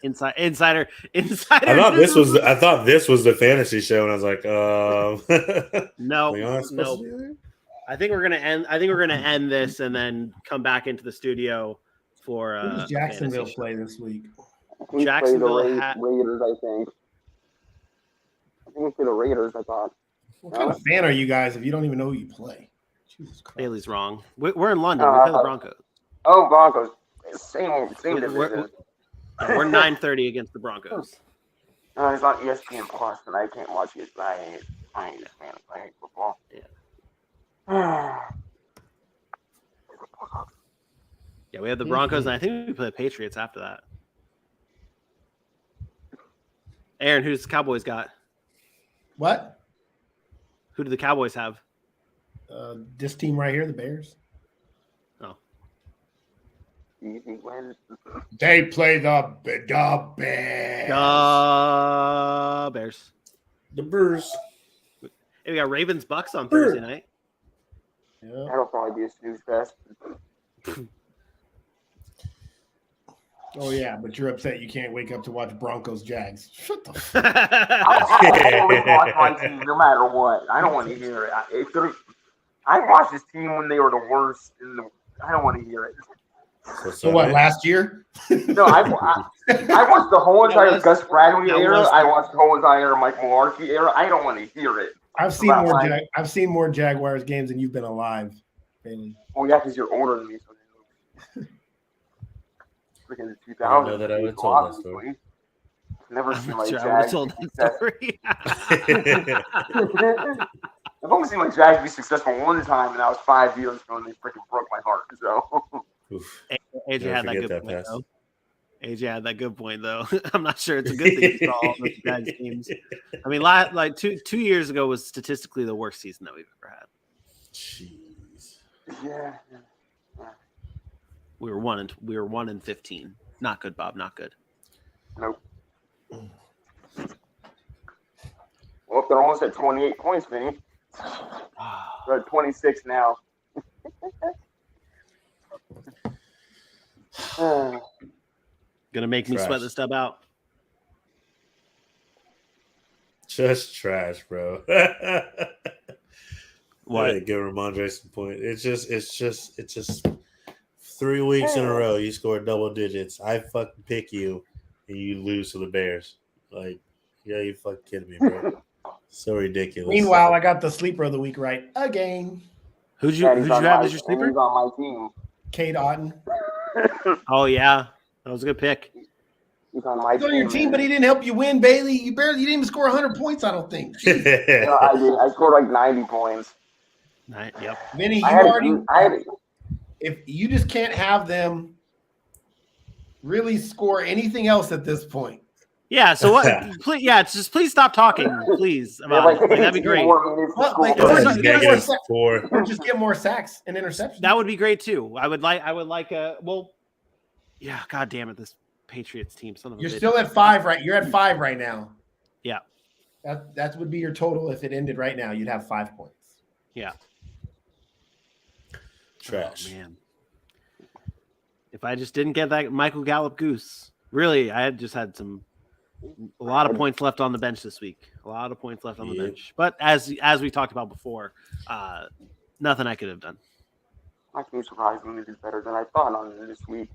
Insider. I thought this was the fantasy show, and I was like, no. we aren't supposed to be there? I think we're gonna end this and then come back into the studio for Who does Jacksonville play this week? We Jacksonville play the Raiders, I think. I think we play the Raiders, I thought. What kind of fan are you guys if you don't even know who you play? Jesus Christ. Bailey's wrong. We're in London. We play the Broncos. Oh, Broncos. Same division. We're 9:30 against the Broncos. It's on ESPN Plus, and I can't watch it. I ain't a fan of playing football. Yeah, we have the Broncos, and I think we play the Patriots after that. Aaron, who's the Cowboys got? What? Who do the Cowboys have? This team right here, the Bears. Oh. Easy wins. They play the Bears. Bears. The Bears. Hey, we got Ravens Bucks on Thursday night. Yeah. That'll probably be a snooze fest. Oh yeah, but you're upset you can't wake up to watch Broncos Jags. Shut the fuck. I always watch my team no matter what. I don't want to hear it. I watched this team when they were the worst. I don't want to hear it. So what? Last year? No, I watched the whole entire Gus Bradley era. I watched the whole entire Mike Mularkey era. I don't want to hear it. I've seen more Jaguars games than you've been alive, Bailey. Oh yeah, because you're older than me. So freaking 2000. I know that I would have told that story. Never seen my Sure, I Jags. told that story. I've only seen my Jags be successful one time, and that was 5 years ago, and they freaking broke my heart. So. Oof. AJ Never had that forget good that point, pass. though. AJ had that good point, though. I'm not sure it's a good thing for all those Jags teams. I mean, like 2 years ago was statistically the worst season that we've ever had. Jeez. Yeah. We were 1-15. Not good, Bob. Not good. Nope. Well, they're almost at 28 points, Vinny. They're at 26 now. Gonna make me Trash. sweat this stuff out. Just trash, bro. What? Give Ramondre some point. It's just 3 weeks in a row you score double digits. I fucking pick you and you lose to the Bears. Like, yeah, you fucking kidding me, bro. So ridiculous. Meanwhile, I got the sleeper of the week right again. Who'd you have as your sleeper? He's on my team. Cade Otton. Oh yeah, that was a good pick. He's on my He's on your team, but he didn't help you win, Bailey. You didn't even score 100 points, I don't think. Jeez. No, I did. I scored like 90 points. Yep. Vinny, if you just can't have them really score anything else at this point. Yeah. So what? Please stop talking, please. About it. Like, that'd be great. Or just get more sacks and interceptions. That would be great too. I would like a yeah. God damn it, this Patriots team. You're still at 5, right? You're at 5 right now. Yeah. That would be your total if it ended right now. You'd have 5 points. Yeah. Trash. Oh, man. If I just didn't get that Michael Gallup goose, really, I had just had a lot of points left on the bench this week. A lot of points left on the bench. But as we talked about before, nothing I could have done. My team surprisingly did better than I thought on this week.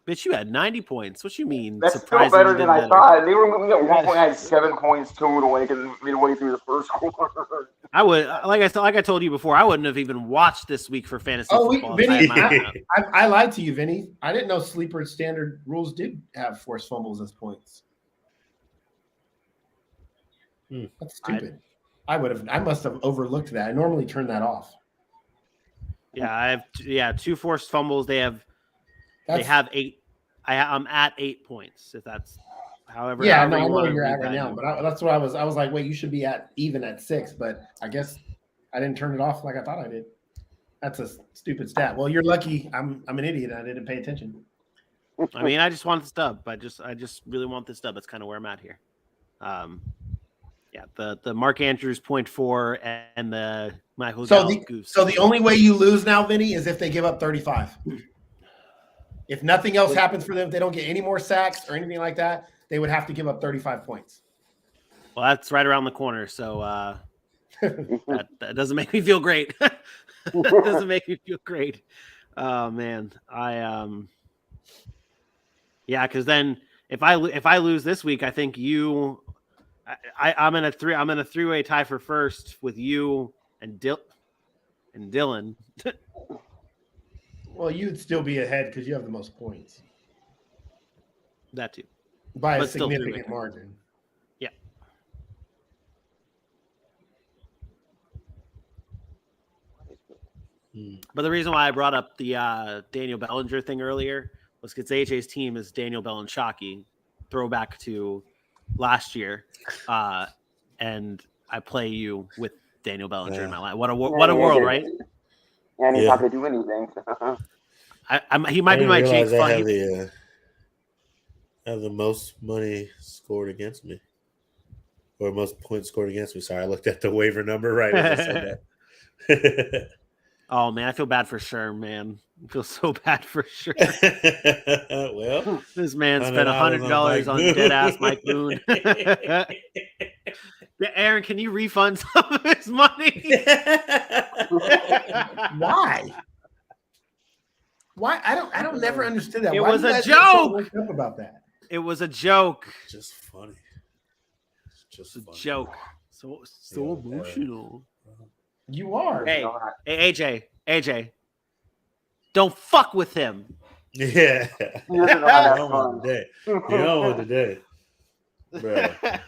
Bitch, you had 90 points. What you mean? That's still better than I thought. They were moving at one point. I had 7 points total, like midway through the first quarter. I would, like I told you before, I wouldn't have even watched this week for fantasy football. Vinny, I lied to you, Vinny. I didn't know sleeper standard rules did have forced fumbles as points. That's stupid. I must have overlooked that. I normally turn that off. Yeah, I have 2 forced fumbles. They have 8. I'm at 8 points. If that's however. Yeah, I know where you're at right now. But that's what I was like, wait, you should be at even at 6. But I guess I didn't turn it off like I thought I did. That's a stupid stat. Well, you're lucky. I'm an idiot. I didn't pay attention. I mean, I just want this dub. I just really want this dub. That's kind of where I'm at here. Yeah, the Mark Andrews 0.4 and the Michael Gallup goose. So the only way you lose now, Vinny, is if they give up 35. If nothing else happens for them, if they don't get any more sacks or anything like that, they would have to give up 35 points. Well, that's right around the corner, so that doesn't make me feel great. That doesn't make me feel great. Oh man, yeah, because then if I lose this week, I think I'm in a three-way tie for first with you and Dylan. Well, you'd still be ahead because you have the most points That too. by a But still significant three-way. margin. Yeah. But the reason why I brought up the Daniel Bellinger thing earlier was because AJ's team is Daniel Bellinchaki, throwback to last year, and I play you with Daniel Bellinger in my line. What a world, right? Yeah, and he's not going to do anything. He might be my Jake I Fun. have the most money scored against me, or most points scored against me. Sorry, I looked at the waiver number right as I said that. Oh man, I feel bad for Sherm, man. I feel so bad for Sherm. Well, This man spent $100 on dead ass Mike Boone. Aaron, can you refund some of his money? Why? I don't never understood that. It Why was do you a guys get so joke. worked up about that. It was a joke. just funny. Just It's a funny. joke. So Yeah, emotional. You are. Hey, AJ, don't fuck with him. Yeah. He doesn't know how to have I'm fun. on today. You're on one today. Bro.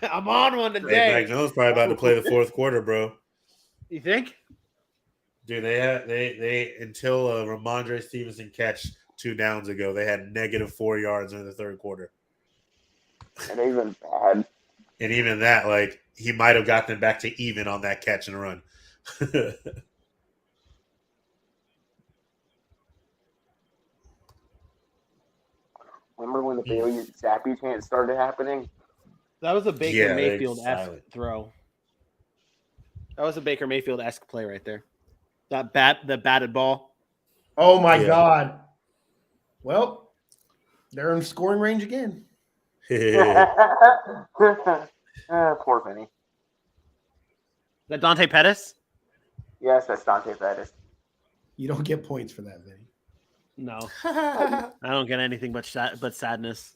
I'm on one Hey, today. Mac Jones probably about to play the fourth quarter, bro. You think? Dude, they until Ramondre Stevenson catch 2 downs ago, they had -4 yards in the third quarter. And even bad. And even that, like, he might have gotten them back to even on that catch and run. Remember when the Bailey Zappy chant started happening? That was a Baker Yeah, they're Mayfield-esque silent. throw. That was a Baker Mayfield-esque play right there. The batted ball. Oh my Yeah. God. Well, they're in scoring range again. Poor Vinny. Is that Dante Pettis? Yes, that's Dante Pettis. You don't get points for that, Vinny. No, I don't get anything but sadness.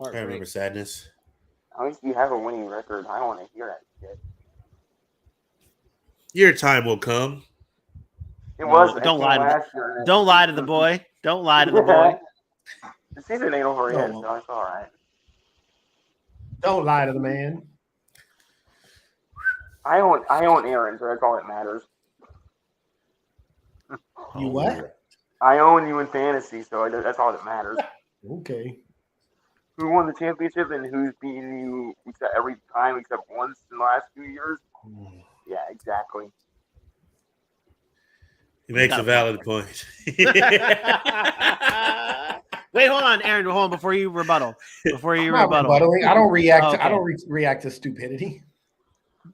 I remember sadness. At least you have a winning record. I don't want to hear that shit. Your time will come. It was. Don't lie to last year. Don't lie to the boy. Don't lie to the boy. The season ain't over yet, No. so it's all right. Don't lie to the man. I own Aaron, so that's all that matters. You what? I own you in fantasy, so that's all that matters. Okay. Who won the championship and who's beaten you every time except once in the last few years? Yeah, exactly. He makes a valid point. Wait, hold on, Aaron. Hold on before you rebuttal. Before you I'm not rebuttal, rebuttaling. I don't react. Okay. I don't react to stupidity.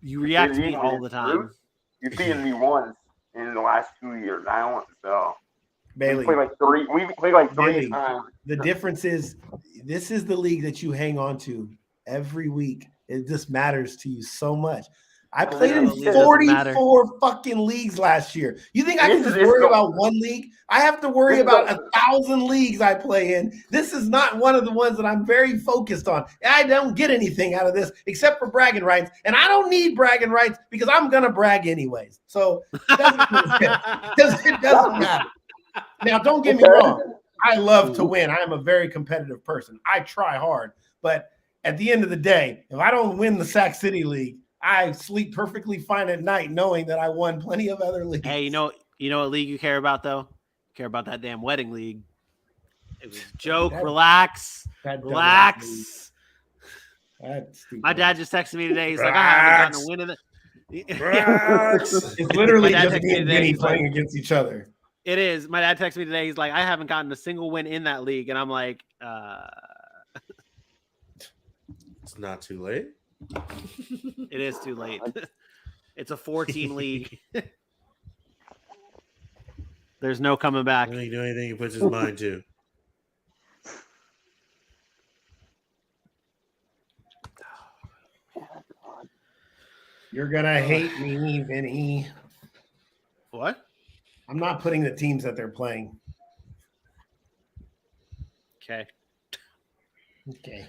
you react to me all the time. You've beaten me once in the last 2 years. I don't so. Bailey, We played like three Bailey. times. the difference is this is the league that you hang on to every week. It just matters to you so much. I played in the league doesn't matter. 44 fucking leagues last year. You think I can just worry about one league? I have to worry about 1,000 leagues I play in. This is not one of the ones that I'm very focused on. I don't get anything out of this except for bragging rights. And I don't need bragging rights because I'm going to brag anyways. So it doesn't matter. Now, don't get me wrong. I love to win. I am a very competitive person. I try hard. But at the end of the day, if I don't win the Sac City League, I sleep perfectly fine at night knowing that I won plenty of other leagues. Hey, you know what league you care about though? You care about that damn wedding league. It was a joke. Relax. That Relax. That's stupid. My dad just texted me today. He's like, I haven't gotten a win in it. It's literally My dad just texted me me and today, Vinny he's like- playing against each other. It is. My dad texted me today. He's like, I haven't gotten a single win in that league. And I'm like, It's not too late. it is too late. It's a 14 league. There's no coming back. I think he do anything he puts his mind to. You're gonna hate me, Vinny. What? I'm not putting the teams that they're playing. Okay. Okay.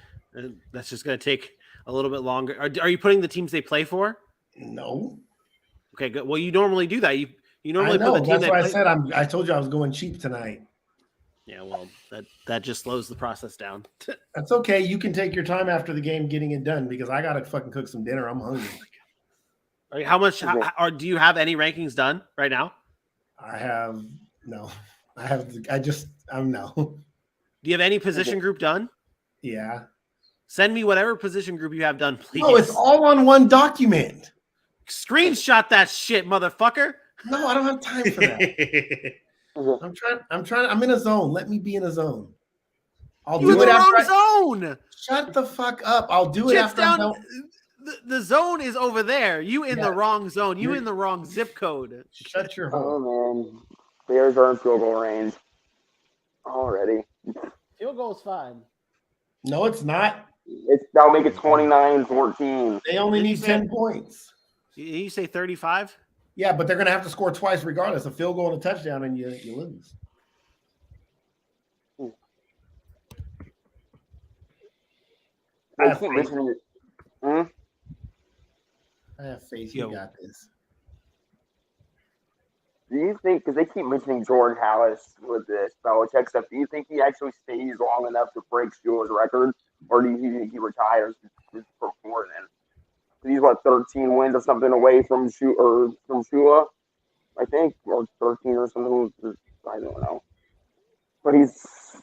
That's just going to take a little bit longer. Are you putting the teams they play for? No. Okay, good. Well, you normally do that. You I normally know. put the team That's they why I play. said I told you I was going cheap tonight. Yeah, well, that just slows the process down. That's okay. You can take your time after the game getting it done because I gotta fucking cook some dinner. I'm hungry. All right, how much? Or do you have any rankings done right now? I have no. I'm no. Do you have any position group done? Yeah. Send me whatever position group you have done, please. No, it's all on one document. Screenshot that shit, motherfucker. No, I don't have time for that. I'm in a zone. Let me be in a zone. I'll You in do the it after wrong zone. Shut the fuck up. I'll do it Shit's after down. I'm done. The zone is over there. You in Yeah. the wrong zone. You You're- in the wrong zip code. Shut your hole. Oh man, Bears are in field goal range already. Field goal's fine. No, it's not. That'll make it 29-14. They only Didn't you need say- 10 points. You say 35? Yeah, but they're gonna have to score twice regardless. A field goal and a touchdown, and you lose. I They have keep faith. mentioning it. I have faith. Yo. You got this. Do you think, because they keep mentioning George Hallis with this Belichick stuff, do you think he actually stays long enough to break Shua's record, or do you think he retires before then? 'Cause he's 13 wins or something away from Shua, I think, or 13 or something. I don't know, but he's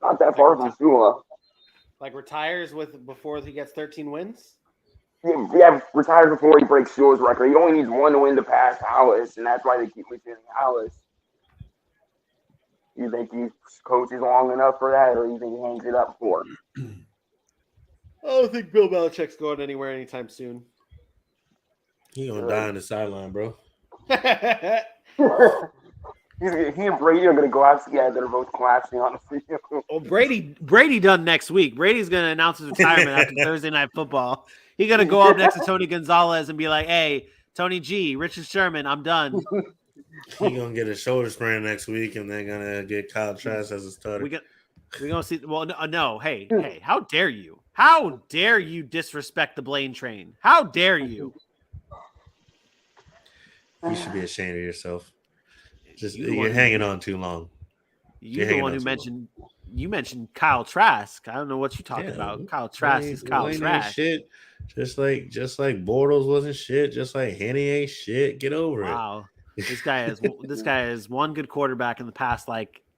not that far from Shua. Like retires before he gets 13 wins? Yeah, retires before he breaks Shua's record. He only needs one win to pass Hallis, and that's why they keep mentioning Hallis. You think he coaches long enough for that, or you think he hangs it up for? I don't think Bill Belichick's going anywhere anytime soon. He gonna die on the sideline, bro. He and Brady are going to go out together, both collapsing on the field. Well, Brady done next week. Brady's going to announce his retirement after Thursday Night Football. He's going to go up next to Tony Gonzalez and be like, "Hey, Tony G, Richard Sherman, I'm done." He gonna get a shoulder sprain next week, and they're gonna get Kyle Trask as a starter. We're gonna see. Well, no. Hey, how dare you? How dare you disrespect the Blaine train? How dare you? You should be ashamed of yourself. You You're hanging on too long. You're the one who mentioned Kyle Trask. I don't know what you're talking about. Kyle Trask is Kyle Trask. Shit. Just like Bortles wasn't shit. Just like Henny ain't shit. Get over it. Wow, this guy is one good quarterback in the past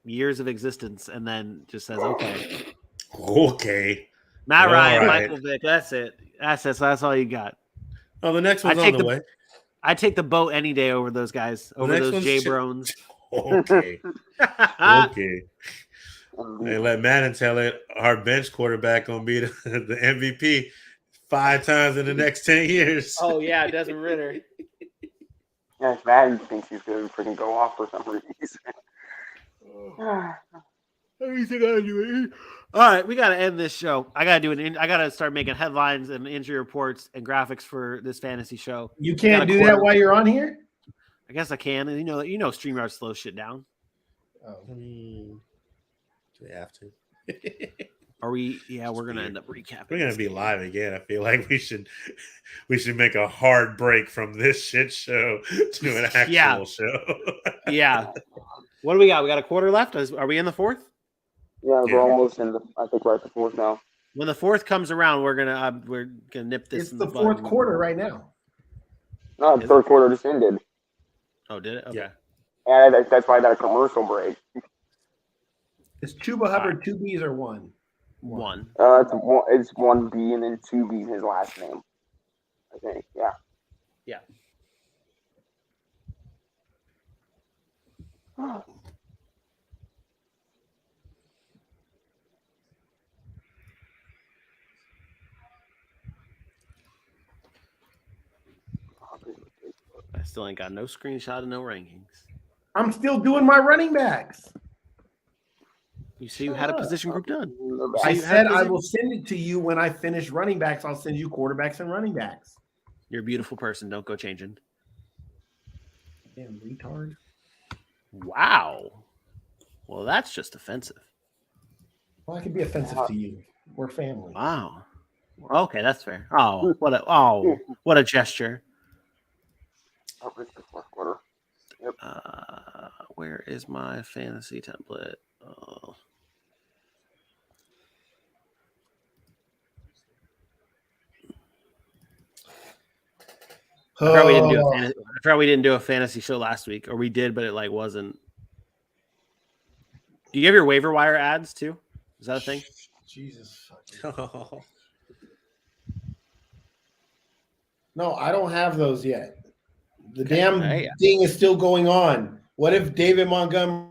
years of existence, and then just says okay. Okay. Matt All Ryan, right. Michael Vick. That's it. That's all you got. Oh, the next one's on the way. I take the boat any day over those guys, over next those one's Jay shit. Brones. Okay. Okay. Hey, let Madden tell it. Our bench quarterback gonna be the MVP 5 times in the next 10 years. Oh yeah, Desmond Ritter. Yeah, Madden thinks he's going to freaking go off for some reason. All right, we got to end this show. I got to start making headlines and injury reports and graphics for this fantasy show. You can't do that while you're on here? I guess I can. And you know, StreamYard slows shit down. Oh. They have to. Are we? Yeah, we're gonna end up recapping. We're gonna be live again. I feel like we should make a hard break from this shit show to an actual show. Yeah. What do we got? We got a quarter left. Are we in the fourth? Yeah, we're almost in I think we're at the fourth now. When the fourth comes around, we're gonna nip this. It's in the bud. fourth quarter right now. No, the third quarter just ended. Oh, did it? Okay. Yeah, that's why that commercial break. Is Chuba Hubbard 2 B's or 1? One. It's 1B and then 2B is his last name. I think. Yeah. Yeah. I still ain't got no screenshot and no rankings. I'm still doing my running backs. You say you had a position group done. I you said have I to- will send it to you when I finish running backs. I'll send you quarterbacks and running backs. You're a beautiful person. Don't go changing. Damn retard. Wow. Well, that's just offensive. Well, I can be offensive to you. We're family. Wow. Okay, that's fair. What a gesture. Oh, it's the fourth quarter. Where is my fantasy template? Oh. I forgot we didn't do a fantasy show last week, or we did, but it like wasn't. Do you have your waiver wire ads too? Is that a thing? Jesus. Oh, No, I don't have those yet. The damn Hey. thing is still going on. What if David Montgomery?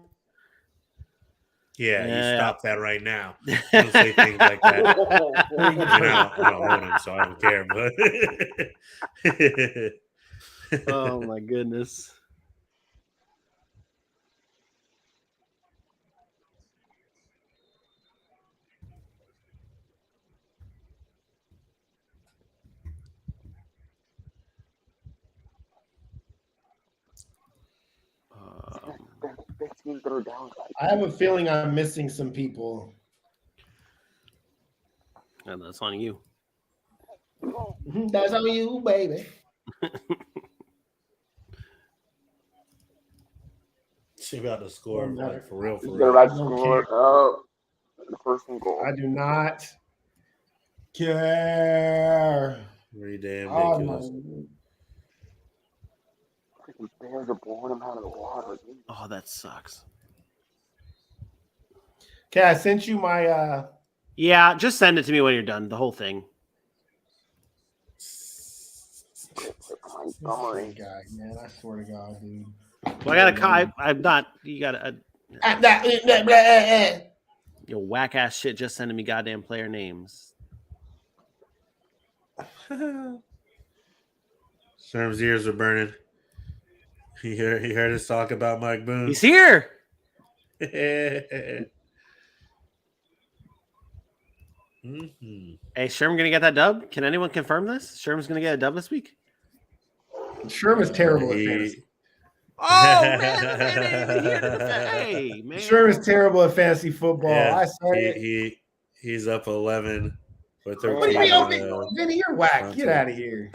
yeah, you Yeah. stop that right now. Don't say things like that. I mean, I don't own him, so I don't care. But Oh my goodness. Best teams that are down. I have a feeling I'm missing some people. And that's on you. That's on you, baby. she about to score like for real, for They're real. about to score. The first one goal. I do not care. Pretty damn Oh, ridiculous. The Bears are blowing them out of the water. Oh, that sucks. Okay, I sent you my Yeah, just send it to me when you're done. The whole thing. Montgomery guy, man. I swear to God, dude. Well, I gotta. I'm not. You gotta. Your whack ass shit. Just sending me goddamn player names. Sherm's ears are burning. He heard us talk about Mike Boone. He's here. Mm-hmm. Hey, Sherm gonna get that dub? Can anyone confirm this? Sherm's gonna get a dub this week? Sherm is terrible at fantasy. Oh man, hey man. Sherm is terrible at fantasy football. Yeah, I said it. he's up 11 for 13. What do you mean? Oh, Vinny, you're whack. Get out of here.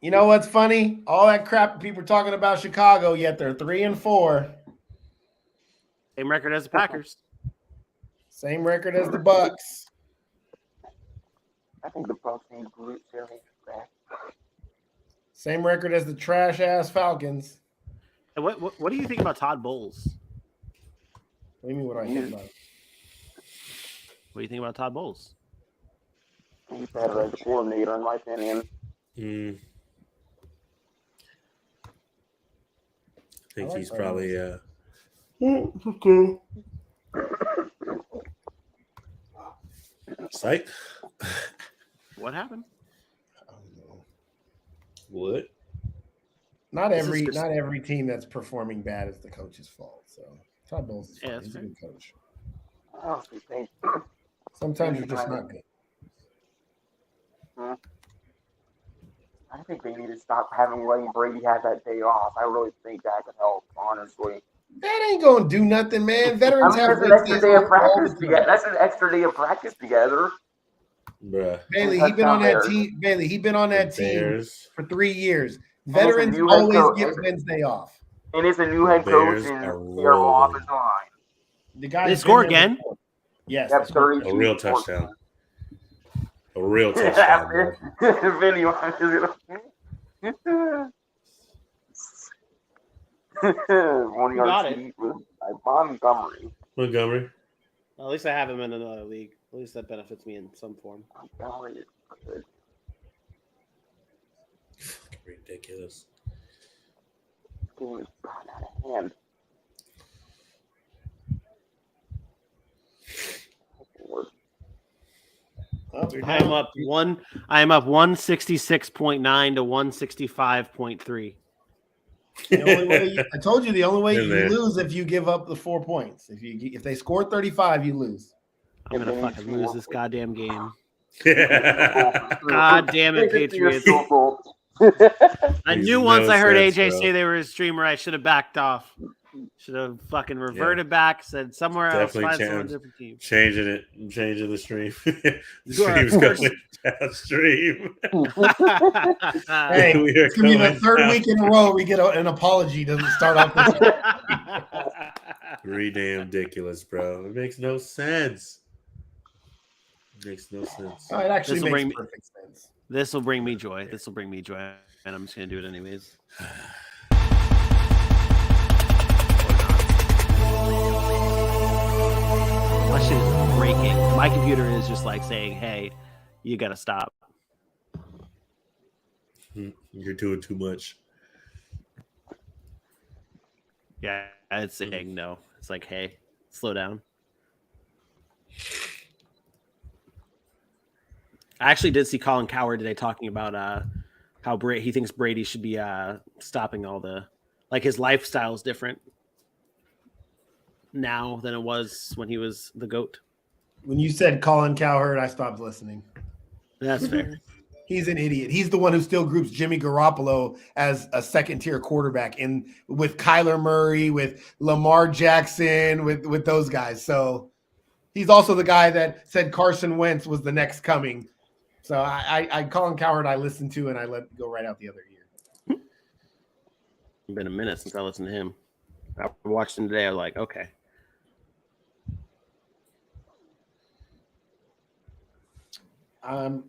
You know what's funny? All that crap people are talking about Chicago, yet they're 3-4. Same record as the Packers. Same record as the Bucks. I think the Bucks need Groot Series back. Same record as the trash ass Falcons. And what do you think about Todd Bowles? What do you mean? What do I think about it? What do you think about Todd Bowles? He's better as a coordinator, in my opinion. I think he's probably psych. What happened? What? Not every team that's performing bad is the coach's fault. So Todd Bowles is fine. Yeah, that's He's a fair. good coach. I honestly think Sometimes you're just not good. I think they need to stop letting Brady have that day off. I really think that could help, honestly. That ain't gonna do nothing, man. Veterans have That's an extra day of practice together. That's an extra day of practice together. Bruh. Bailey, he been on that team. Bailey, he been on that team Bears. for 3 years. And it's a Veterans new head always coach. get Wednesday off. And it's a new head coach Bears and are terrible rolling. offensive line. The guy They score again? Yes. That's they scored. 32. A real touchdown. A real touchdown. Bro. Vinny, one got yard it. by Montgomery. Montgomery. Well, at least I have him in another league. At least that benefits me in some form. Montgomery is good. Fucking ridiculous. game has gotten out of hand. Lord. I am up 166.9 to 165.3. I told you the only way In you there. lose if you give up the 4 points. If they score 35, you lose. I'm gonna fucking lose this goddamn game. God God damn it, Patriots. I knew once I heard AJ say they were a streamer, I should have backed off. Should have fucking reverted back, said somewhere else, Definitely find someone different team. changing the stream. The You are stream's going downstream. Hey, We are it's gonna be the going third down. week in a row we get an apology to start off this. Ridiculous, bro. It makes no sense. It makes no sense. Oh, it actually This'll makes bring me- perfect sense. This will bring me joy. And I'm just gonna do it anyways. My shit is breaking. My computer is just like saying, "Hey, you gotta stop." You're doing too much. Yeah, it's saying no. It's like, "Hey, slow down." I actually did see Colin Cowherd today talking about how he thinks Brady should be stopping all the his lifestyle is different now than it was when he was the GOAT. When you said Colin Cowherd, I stopped listening. That's fair. He's an idiot. He's the one who still groups Jimmy Garoppolo as a second-tier quarterback with Kyler Murray, with Lamar Jackson, with those guys. So he's also the guy that said Carson Wentz was the next coming. So I Colin Cowherd I listened to and I let go right out the other ear. It's been a minute since I listened to him. I watched him today. I was like, okay. I'm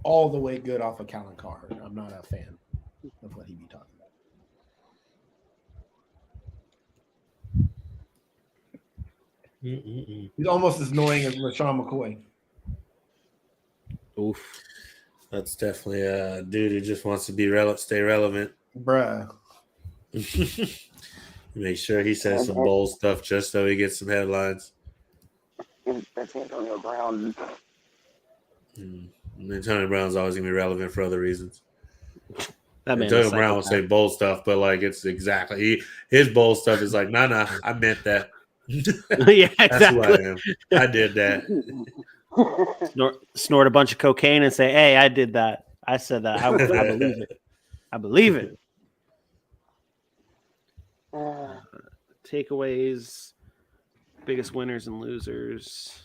all the way good off of Colin Cowherd. I'm not a fan of what he be talking about. He's almost as annoying as LaShawn McCoy. Oof. That's definitely a dude who just wants to be stay relevant. Bruh. Make sure he says some bold stuff just so he gets some headlines. That's Antonio Brown. Antonio Brown's always gonna be relevant for other reasons. That man Antonio Brown will say bold stuff, but like it's exactly his bold stuff is like, nah, I meant that. Yeah, exactly. That's who I am. I did that. Snort a bunch of cocaine and say, "Hey, I did that. I said that. I believe it. I believe it." Takeaways, biggest winners and losers.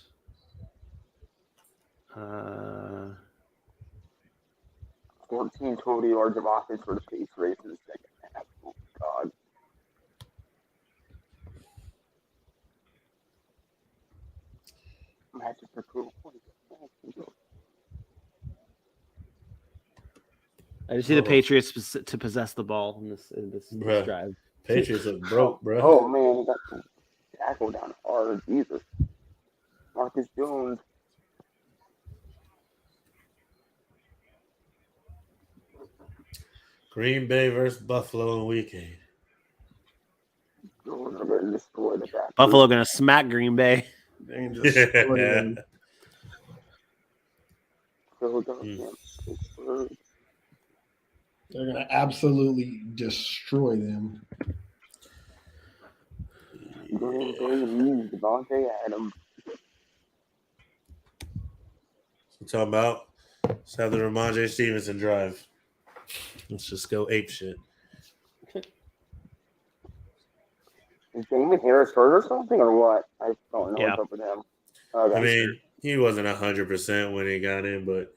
14 total yards of offense for the Patriots in the second half. Oh, God. Matches for total points. I just see the Patriots to possess the ball in this Bruh. drive. Patriots are broke, bro. Oh, man. He got the tackle down hard. Jesus. Marcus Jones. Green Bay versus Buffalo in Week 8. Jones are going to destroy the back. Buffalo gonna smack Green Bay. They can just destroy them. They're gonna absolutely destroy them. Green Bay needs Devontae Adams. We're talking about. Let's have the Ramondre Stevenson drive. Let's just go ape shit. Is Damon Harris hurt or something or what? I don't know what's up with him. Okay. I mean, he wasn't 100% when he got in, but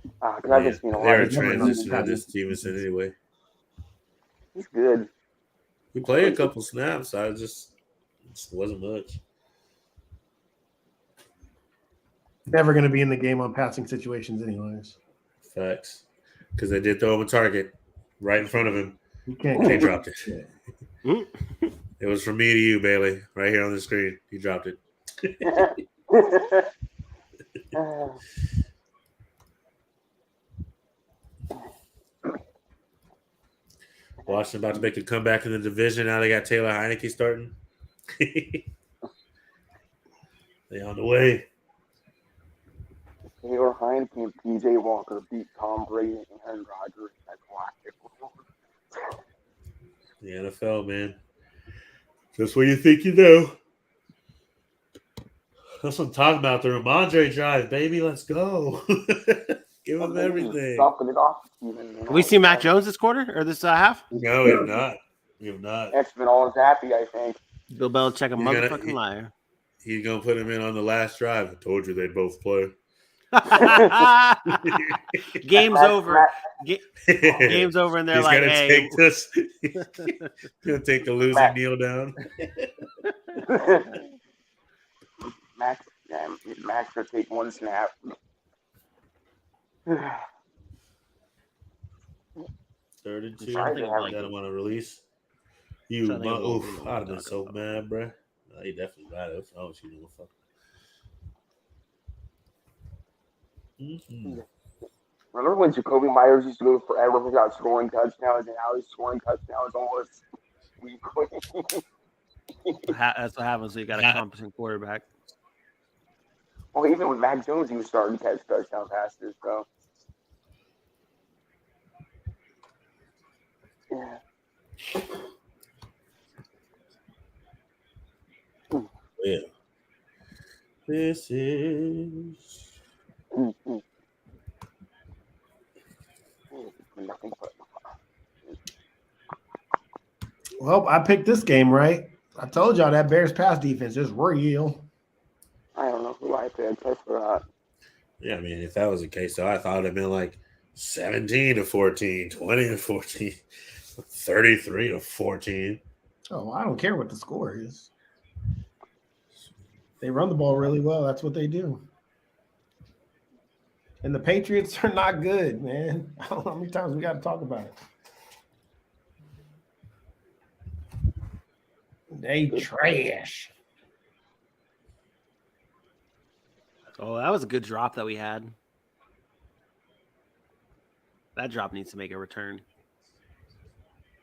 because I've just seen a lot they're of transitioning to Stevenson anyway. He's good. He played a couple snaps. It just wasn't much. Never going to be in the game on passing situations, anyways. Facts. Because they did throw him a target right in front of him. You can't. He dropped it. It was from me to you, Bailey, right here on the screen. He dropped it. Washington about to make a comeback in the division. Now they got Taylor Heineke starting. They on the way. Taylor Heineke and PJ Walker beat Tom Brady and Aaron Rodgers. That's why. The NFL, man. Just when you think you know. That's what I'm talking about. The Ramondre drive, baby. Let's go. Give him everything. Have we seen Mac Jones this quarter or this half? No, we have not. We have not. X-Men all is happy, I think. Bill Belichick, a motherfucking liar. He's going to put him in on the last drive. I told you they'd both play. Game's over. Game's over, and they're he's like, gonna hey. take this. He's going to take the losing kneel down. Max will take one snap. Third and 2. I don't want to release. I'd have been so mad, bro. No, he definitely got it. Oh, she knew fuck. Remember when Jacoby Myers used to go forever without scoring touchdowns, and now he's scoring touchdowns almost weekly? That's what happens when you got a competent quarterback. Well, even with Mac Jones, he was starting to catch touchdown passes, so. Yeah. Yeah. This is. Well, I picked this game right. I told y'all that Bears pass defense is real. I don't know who I picked. I forgot. Yeah, I mean, if that was the case, though, I thought it'd been like 17-14, 20-14, 33-14. Oh, I don't care what the score is. They run the ball really well. That's what they do. And the Patriots are not good, man. I don't know how many times we got to talk about it. They trash. Oh, that was a good drop that we had. That drop needs to make a return.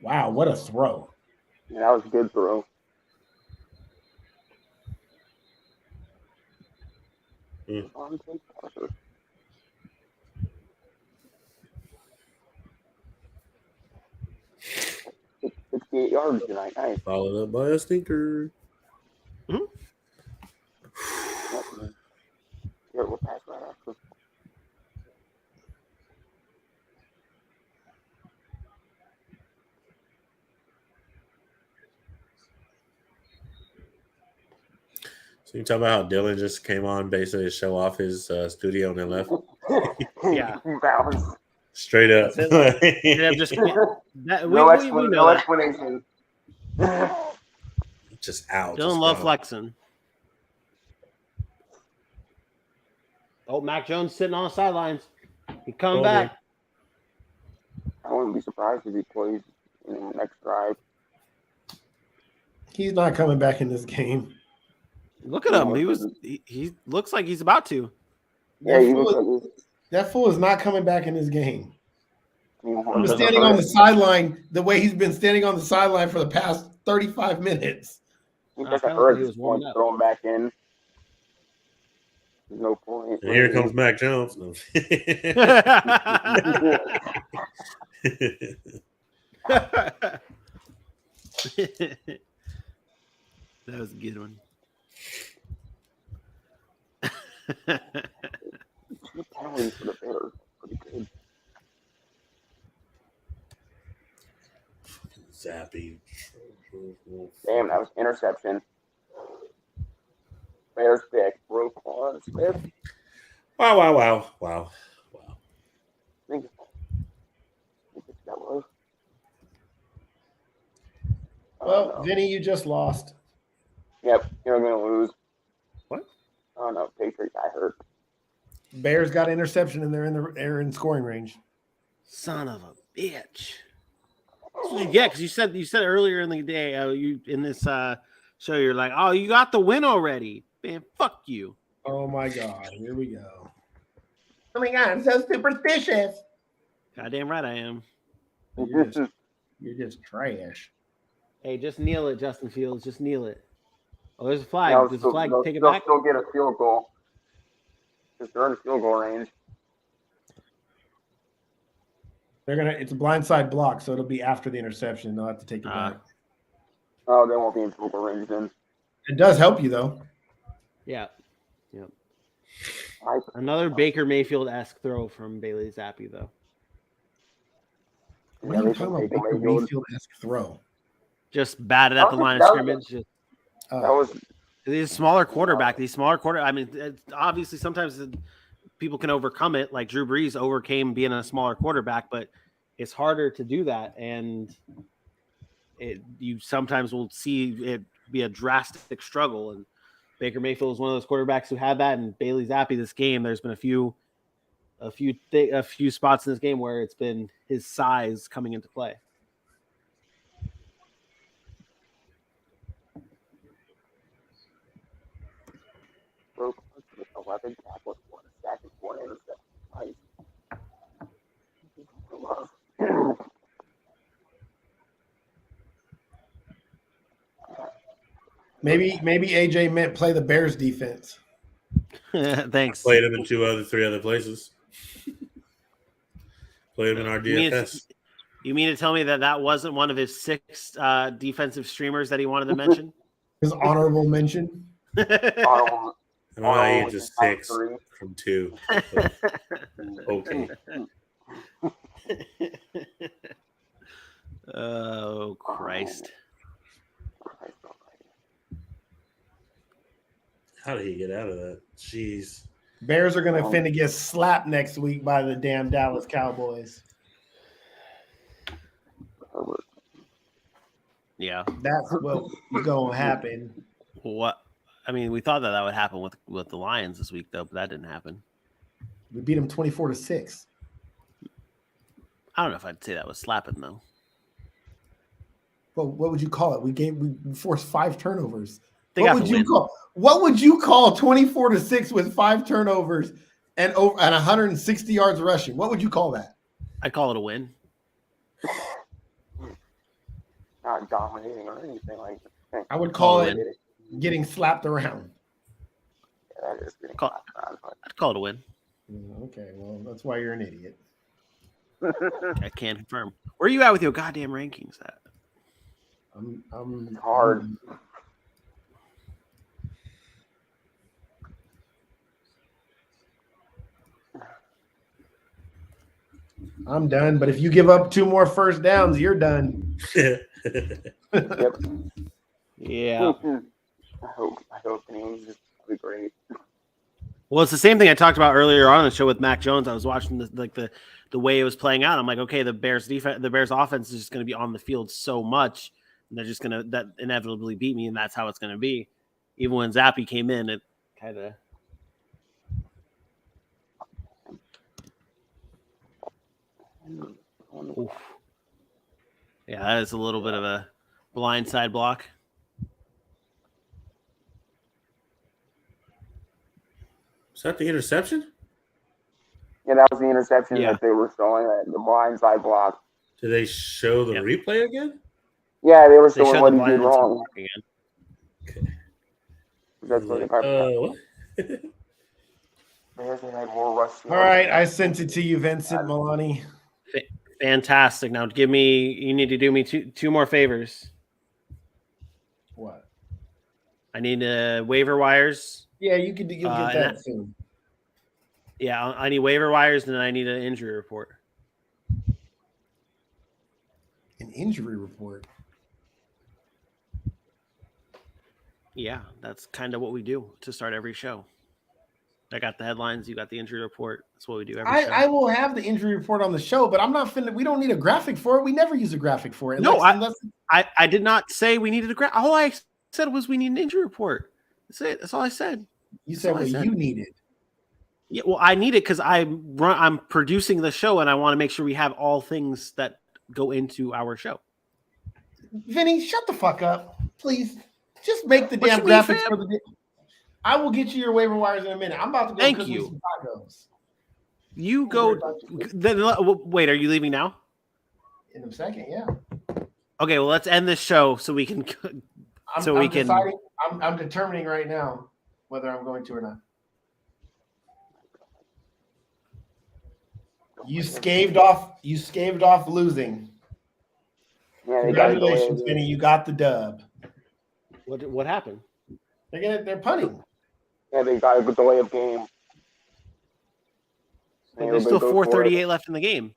Wow, what a throw. Yeah, that was a good throw. Mm. 68 yards tonight. Nice. Followed up by a stinker. Mm-hmm. Yeah, we'll pass right after. So you talk about how Dylan just came on basically to show off his studio and then left. Yeah. Straight up. Just, No explanation. Just out. Dylan love flexing. Oh, Mac Jones sitting on the sidelines. He coming back. I wouldn't be surprised if he plays in the next drive. He's not coming back in this game. Look at him. He looks like he's about to. Yeah, That fool is not coming back in this game. I'm standing on the sideline the way he's been standing on the sideline for the past 35 minutes. He was thrown back in. There's no point. And here comes Mac Jones. No. That was a good one. Penalties for the Bears. Pretty good. Zappy. Damn, that was interception. Bears pick. Broke on Smith. Wow. I think that was. Well, Vinny, you just lost. Yep, you're going to lose. What? Oh, no. Patriots got hurt. Bears got interception and they're in scoring range. Son of a bitch. Yeah, because you said earlier in the day, you in this show, you're like, oh, you got the win already. Man, fuck you. Oh, my God. Here we go. Oh, my God. I'm so superstitious. Goddamn right I am. You're just trash. Hey, just kneel it, Justin Fields. Just kneel it. Oh, there's a flag. They'll There's a still, flag. they'll, Take it they'll back. still get a field goal because they're in field goal range. It's a blindside block, so it'll be after the interception. They'll have to take it back. Oh, they won't be in field goal range then. It does help you though. Yeah. Yep. I, Another Baker Mayfield-esque throw from Bailey Zappi, though. What are you talking about? Baker Mayfield-esque throw. Just batted at the line of scrimmage. Just, that was he's a smaller quarterback. I mean, obviously sometimes people can overcome it. Like Drew Brees overcame being a smaller quarterback, but it's harder to do that. And you sometimes will see it be a drastic struggle. And Baker Mayfield is one of those quarterbacks who had that. And Bailey Zappi this game, there's been a few spots in this game where it's been his size coming into play. broke 11 tackles, 1 sack, and 1 interception. Maybe AJ meant play the Bears defense. Thanks. Played him in 3 other places. Played him in our DFS. You mean to tell me that wasn't one of his 6 defensive streamers that he wanted to mention? His honorable mention. Honorable- And I just 6 from 2. Okay. Oh, Christ. How did he get out of that? Jeez. Bears are going to finna get slapped next week by the damn Dallas Cowboys. Yeah. That's what's going to happen. What? I mean, we thought that would happen with the Lions this week, though, but that didn't happen. We beat them 24-6. I don't know if I'd say that was slapping, though. Well, what would you call it? We forced 5 turnovers. They What got would the you win. call? What would you call 24-6 with 5 turnovers and 160 yards rushing? What would you call that? I'd call it a win. Not dominating or anything like that. I would call Call it it getting slapped around. Yeah, that is getting Call- I'd call it a win. Okay, well, that's why you're an idiot. I can confirm. Where are you at with your goddamn rankings at? I'm hard. I'm done. But if you give up 2 more first downs, you're done. Yep. Yeah. I hope things just be great. Well, it's the same thing I talked about earlier on the show with Mac Jones. I was watching the way it was playing out. I'm like, okay, the Bears offense is just going to be on the field so much, and they're just going to inevitably beat me, and that's how it's going to be. Even when Zappi came in, it kind of. Oof. Yeah, that is a little bit of a blindside block. Is that the interception? Yeah, that was the interception Yeah. that they were showing, the blindside block. Did they show the Yep. replay again? Yeah, they were They showing showed what the he did blindside wrong. block again. That's what they What? Bears had more rush. All right, I sent it to you, Vincent Milani. Fantastic. Now you need to do me two more favors. What? I need waiver wires. Yeah, you'll get and that soon. Yeah, I need waiver wires, and then I need an injury report. An injury report. Yeah, that's kind of what we do to start every show. I got the headlines. You got the injury report. That's what we do every show. I will have the injury report on the show, but I'm not finna. We don't need a graphic for it. We never use a graphic for it. No, unless I did not say we needed a graphic. All I said was we need an injury report. That's it. That's all I said. you said what you needed. Yeah, well, I need it because I'm producing the show, and I want to make sure we have all things that go into our show. Vinny, shut the fuck up, please. Just make the What damn you mean, graphics fam? for the. I will get you your waiver wires in a minute. I'm about to go Thank cook me you. some tacos. You Don't worry go. about you. Then wait, are you leaving now? In a second, yeah. Okay, well, let's end this show so we can. I'm determining right now whether I'm going to or not. You scaved off losing. Yeah, Congratulations, Vinny. You got the dub. What happened? They're punting. Yeah, they got a delay of game. But there's still 4:38 left in the game.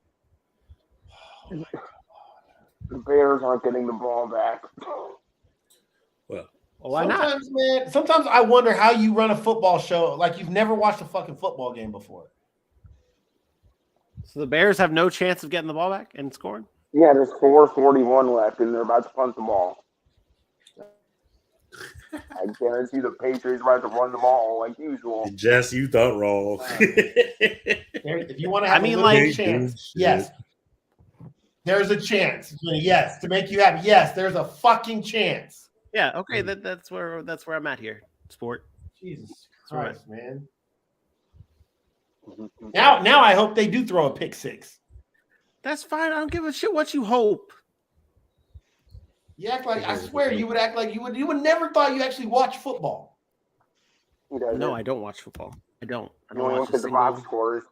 The Bears aren't getting the ball back. Well, why not? Man, sometimes I wonder how you run a football show like you've never watched a fucking football game before. So the Bears have no chance of getting the ball back and scoring? Yeah, there's 4:41 left, and they're about to punt the ball. I guarantee the Patriots are about to run the ball like usual. Jess, you thought wrong. If you want to have a chance, yes. There's a chance. Yes, to make you happy. Yes, there's a fucking chance. Yeah, okay, that's where I'm at here. Sport. Jesus Christ, man. Now I hope they do throw a pick six. That's fine. I don't give a shit what you hope. You act like I swear you would act like you would never thought you actually watch football. No, I don't watch football. I don't watch the box scores.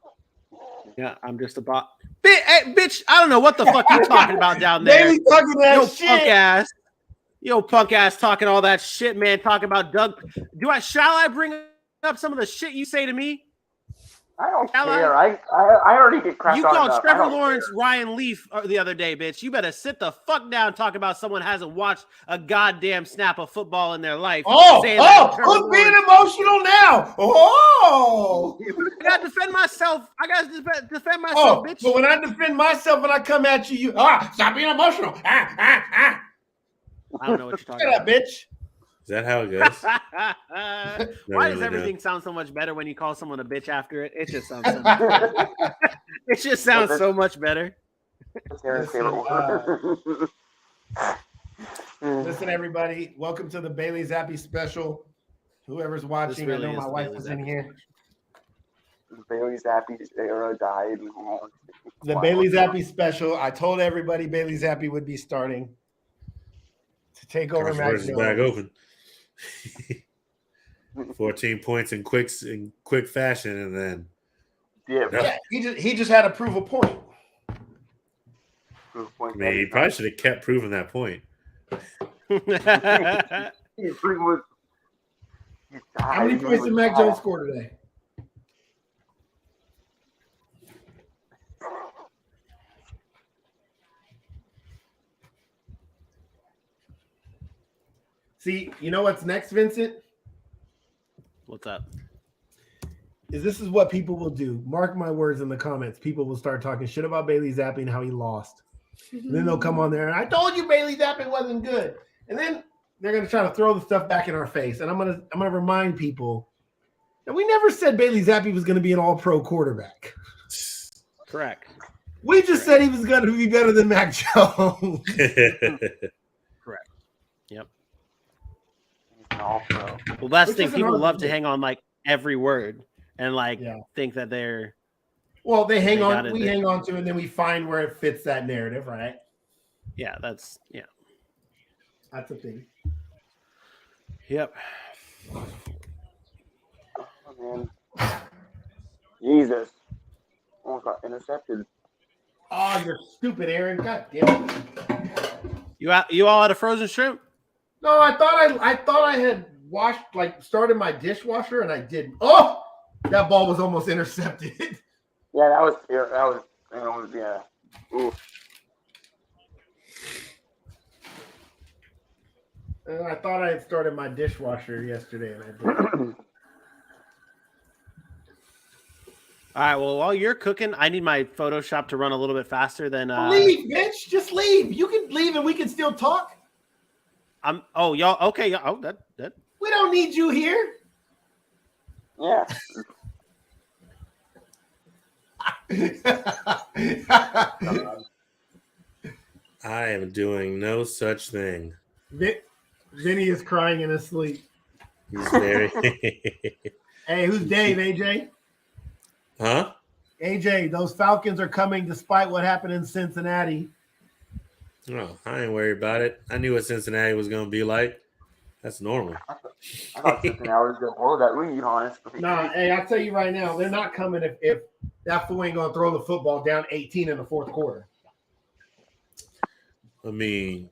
Yeah, I'm just a bot. Hey, bitch, I don't know what the fuck you talking about down there. Talking that shit. Punk ass talking all that shit, man. Talking about Doug. Shall I bring up some of the shit you say to me? I don't care. I already get cracked. You called Trevor Lawrence Ryan Leaf the other day, bitch. You better sit the fuck down. Talk about someone hasn't watched a goddamn snap of football in their life. Who's being emotional now? I gotta defend myself. Bitch. But when I defend myself and I come at you, stop being emotional. I don't know what you're talking about. Shut up, bitch. Is that how it goes? Why does everything sound so much better when you call someone a bitch after it? It just sounds so much better. It just sounds so much better. Listen, everybody. Welcome to the Bailey Zappi special. Whoever's watching, really I know my wife is in here. The Bailey Zappi era died. The Bailey Zappi special. I told everybody Bailey Zappi would be starting to take over Mac Jones. Back open. 14 points in quick fashion, and then he just had to prove a point. I mean, he probably should have kept proving that point. How many points did Mac Jones score today? See, you know what's next, Vincent? What's up? This is what people will do. Mark my words in the comments. People will start talking shit about Bailey Zappi and how he lost. And then they'll come on there and I told you Bailey Zappi wasn't good. And then they're gonna try to throw the stuff back in our face. And I'm gonna remind people that we never said Bailey Zappi was gonna be an all-pro quarterback. Correct. We just said he was gonna be better than Mac Jones. Correct. Yep. Also. Well, that's the thing. People love to hang on like every word and think that they're. Well, we hang on to it, and then we find where it fits that narrative, right? Yeah, that's a thing. Yep. Oh, man. Jesus. Almost got intercepted. Oh, you're stupid, Aaron. God damn it. You all had a frozen shrimp? No, I thought I had started my dishwasher and I didn't. Oh, that ball was almost intercepted. Yeah, that was yeah. Oof. I thought I had started my dishwasher yesterday and I didn't. All right. Well, while you're cooking, I need my Photoshop to run a little bit faster than. Leave, bitch. Just leave. You can leave and we can still talk. Y'all okay? Yeah. Oh, that. We don't need you here. Yeah. I am doing no such thing. Vinny is crying in his sleep. He's very. Hey, who's Dave? AJ? Huh? AJ, those Falcons are coming despite what happened in Cincinnati. No, I ain't worried about it. I knew what Cincinnati was going to be like. That's normal. I thought Cincinnati was going to blow that lead, honestly. Nah, hey, I'll tell you right now, they're not coming if that fool ain't gonna throw the football down 18 in the fourth quarter. I mean,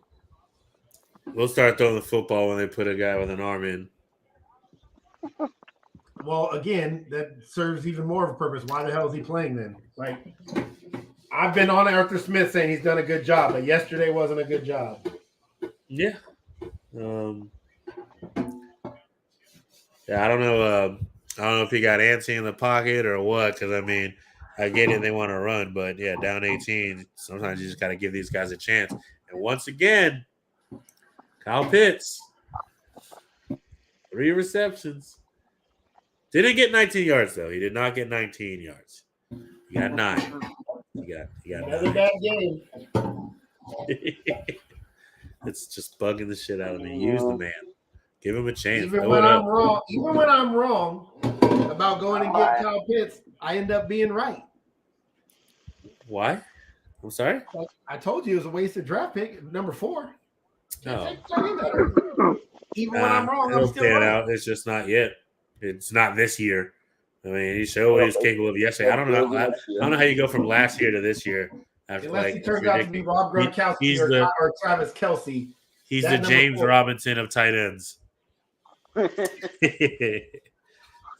we'll start throwing the football when they put a guy with an arm in. Well, again, that serves even more of a purpose. Why the hell is he playing then? Like, I've been on Arthur Smith saying he's done a good job, but yesterday wasn't a good job. Yeah. Yeah, I don't know. I don't know if he got antsy in the pocket or what. Because I mean, I get it; they want to run, but yeah, down 18. Sometimes you just got to give these guys a chance. And once again, Kyle Pitts, 3 receptions. Didn't get 19 yards though. He did not get 19 yards. He got 9. He got Another 9. bad game. It's just bugging the shit out of me. Use the man. Give him a chance. Even when I'm wrong about going and get Kyle Pitts, I end up being right. Why? I'm sorry? I told you it was a wasted draft pick, number 4. No. Even when I'm wrong, I'm It'll still pan right. out. It's just not yet. It's not this year. I mean, he showed what he was capable of yesterday. I don't know how you go from last year to this year. After, Unless he turns out to be Rob Gronkowski or Travis Kelce. He's the James Robinson of tight ends. Give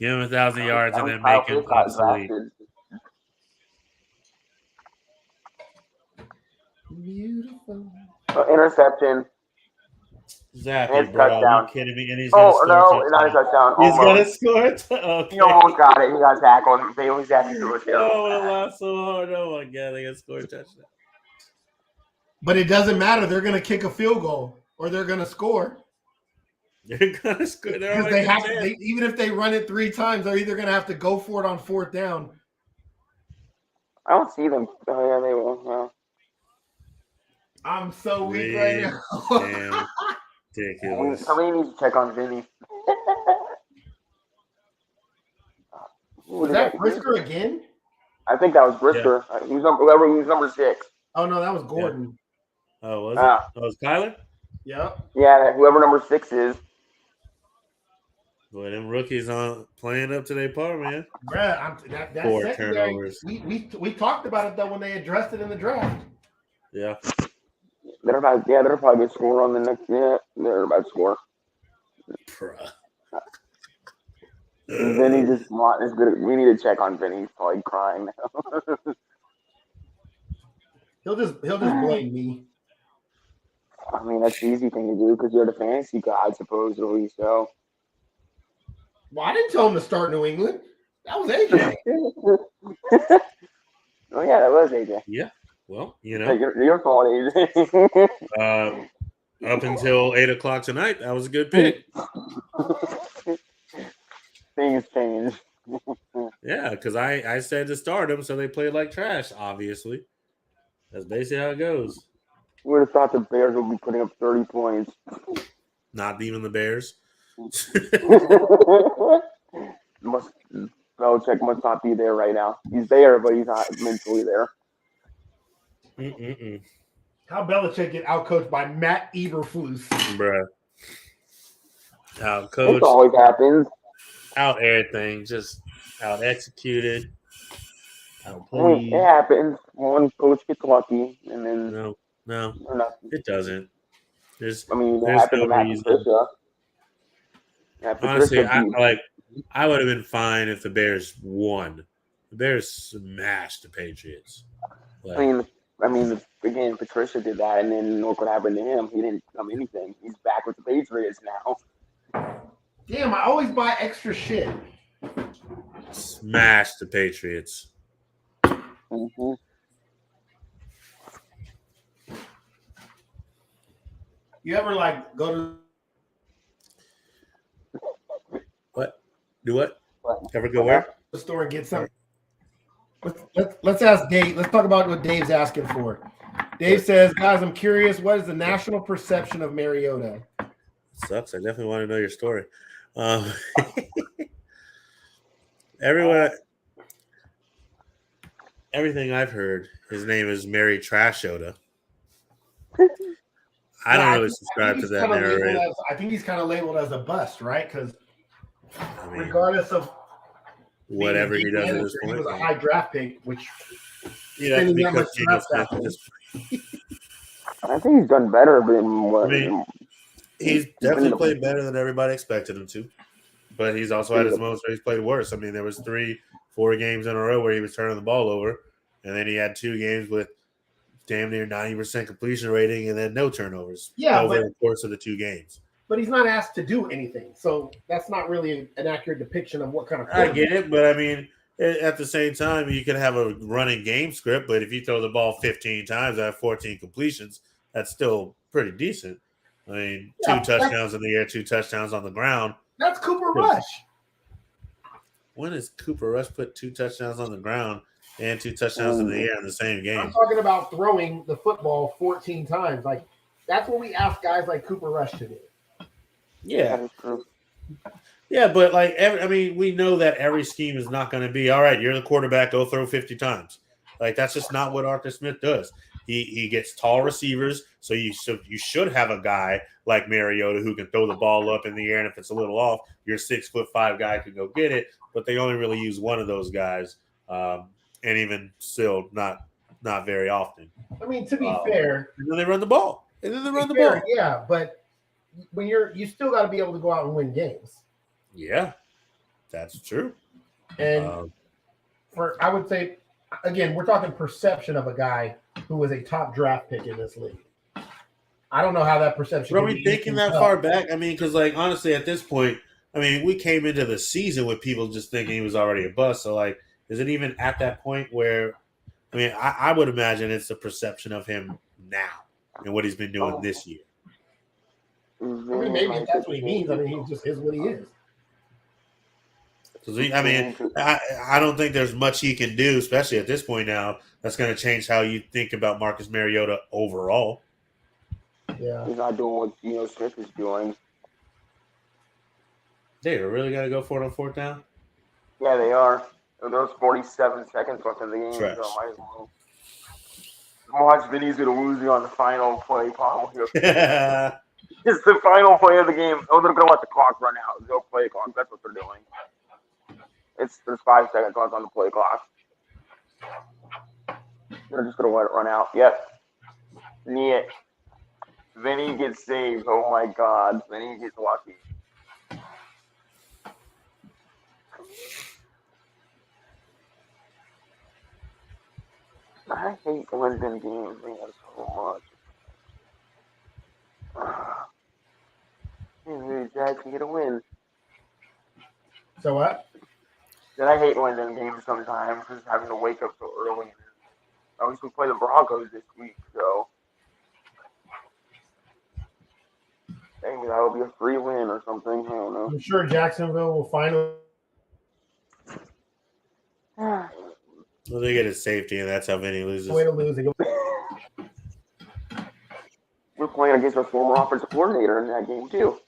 him 1,000 yards and then make him obsolete. Beautiful. Interception. Zappy, bro. Are you kidding me? And he's not a touchdown. He's going to score. Okay. He almost got it. He got tackled. They only zapped through it. Oh, it laughed so hard. Oh, my God. They got to score a touchdown. But it doesn't matter. They're going to kick a field goal or they're going to score. They're going to score. Because they have to, even if they run it 3 times, they're either going to have to go for it on 4th down. I don't see them. Oh, yeah, they will. Yeah. I'm so weak right now. Damn. Ridiculous. Somebody needs to check on Vinny. Was that Brisker again? I think that was Brisker. Yeah. He was number 6. Oh, no, that was Gordon. Yeah. Oh, was it? Oh, it was Kyler? Yep. Yeah, whoever number 6 is. Boy, them rookies on playing up to their par, man. Bruh, that 4 turnovers. We talked about it, though, when they addressed it in the draft. Yeah. They're probably score on the next. Yeah, they're about to score. Bruh. Vinny just not as good. We need to check on Vinny. He's probably crying now. He'll just blame me. I mean, that's the easy thing to do because you're the fantasy god, supposedly. So. Well, I didn't tell him to start New England. That was AJ. Oh yeah, that was AJ. Yeah. Well, you know, your fault, AJ. Up until 8:00 tonight, that was a good pick. Things change. Yeah, because I said to start them, so they played like trash. Obviously, that's basically how it goes. We would have thought the Bears would be putting up 30 points. Not even the Bears. Belichick must not be there right now. He's there, but he's not mentally there. How Belichick get outcoached by Matt Eberflus? Bruh. Outcoached. It always happens. Out everything. Just out executed. It happens. One coach gets lucky, and then no, it doesn't. There's no reason. Honestly, I would have been fine if the Bears won. The Bears smashed the Patriots. I mean, again, Patricia did that, and then look what happened to him. He didn't become anything. He's back with the Patriots now. Damn, I always buy extra shit. Smash the Patriots. Mm-hmm. You ever go to what? Do what? Ever go where? The store and get something. Let's ask Dave. Let's talk about what Dave's asking for. Dave says, guys, I'm curious, what is the national perception of Mariota? Sucks. I definitely want to know your story. Everything I've heard, his name is Mary Trashota. I don't Yeah, really think subscribe to he's that kinda labeled narrative. I think he's kind of labeled as a bust, right? Because I mean, regardless of being a whatever he game does at manager, this he point, was a high draft pick, which you'd have to spending be that Coach much Geno draft Smith at capital. this point. I think he's done better than I what. mean, he's definitely played better than everybody expected him to, but he's also had his moments where he's played worse. I mean, there was 3-4 games in a row where he was turning the ball over, and then he had 2 games with damn near 90% completion rating and then no turnovers over the course of the 2 games. But he's not asked to do anything, so that's not really an accurate depiction of what kind of. I get it, but I mean, at the same time, you can have a running game script, but if you throw the ball 15 times, I have 14 completions. That's still pretty decent. I mean, 2 touchdowns in the air, 2 touchdowns on the ground. That's Cooper Rush. When has Cooper Rush put 2 touchdowns on the ground and 2 touchdowns in the air in the same game? I'm talking about throwing the football 14 times. Like that's what we ask guys like Cooper Rush to do. Yeah. Yeah, but we know that every scheme is not going to be all right. You're the quarterback, go throw 50 times. Like that's just not what Arthur Smith does. He gets tall receivers, so you should have a guy like Mariota who can throw the ball up in the air, and if it's a little off, your 6'5" guy can go get it. But they only really use one of those guys, and even still not very often. I mean, to be fair, and then they run the ball. Yeah, but when you still got to be able to go out and win games. Yeah, that's true. And I would say, again, we're talking perception of a guy who was a top draft pick in this league. I don't know how that perception. Are we thinking that far back? I mean, because honestly, at this point, I mean, we came into the season with people just thinking he was already a bust. So is it even at that point where? I mean, I would imagine it's the perception of him now and what he's been doing this year. I mean, maybe if that's what he means. I mean, he just is what he is. I mean, I don't think there's much he can do, especially at this point now, that's going to change how you think about Marcus Mariota overall. Yeah. He's not doing what Geno Smith is doing. They're really going to go for it on 4th down? Yeah, they are. There's 47 seconds left in the game. Trash. So might as well. Watch Vinny's going to lose you on the final play. It's the final play of the game. Oh, they're going to let the clock run out. They'll play the clock. That's what they're doing. There's 5 seconds left on the play clock. They're just going to let it run out. Yep. Yeah. Vinny gets saved. Oh, my God. Vinny gets lucky. I hate London games, man, so much. Jackson get a win. So what? Then I hate London games sometimes, just having to wake up so early. At least we play the Broncos this week, so maybe that'll be a free win or something. I don't know. I'm sure Jacksonville will finally. Well, they get his safety, and that's how Vinny loses. Way to lose. We're playing against our former offensive coordinator in that game, too.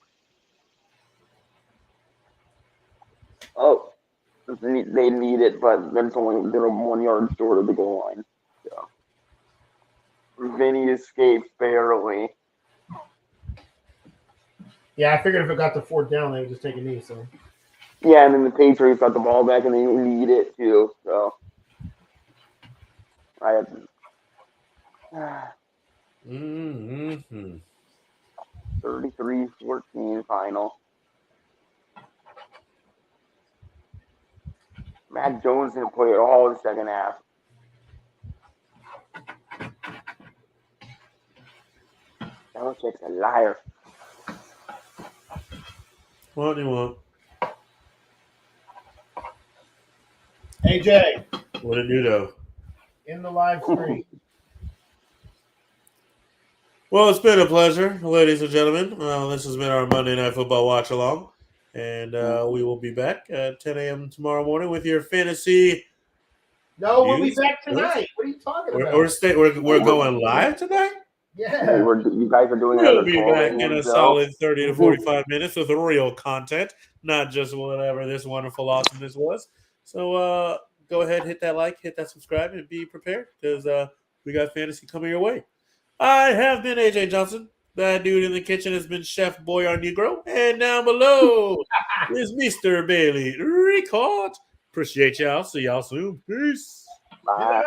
Oh, they need it, but then they're 1 yard short of the goal line. So. Vinny escaped barely. Yeah, I figured if it got to 4th down, they would just take a knee. So. Yeah, and then the Patriots got the ball back, and they need it, too. So. I have 33-14 final. Mac Jones didn't play at all in the second half. Belichick's a liar. What do you want? AJ. What did you do? In the live stream. Well, it's been a pleasure, ladies and gentlemen. This has been our Monday Night Football watch along, and we will be back at 10 a.m. tomorrow morning with your fantasy. No, we'll be back tonight. What are you talking about? We're going live tonight. Yeah, you guys are doing. We'll be back in a solid 30 to 45 minutes with real content, not just whatever this wonderful awesomeness was. So go ahead, hit that like, hit that subscribe, and be prepared because we got fantasy coming your way. I have been AJ Johnson. That dude in the kitchen has been Chef Boyar Negro. And down below is Mr. Bailey Ricard. Appreciate y'all. See y'all soon. Peace. Bye.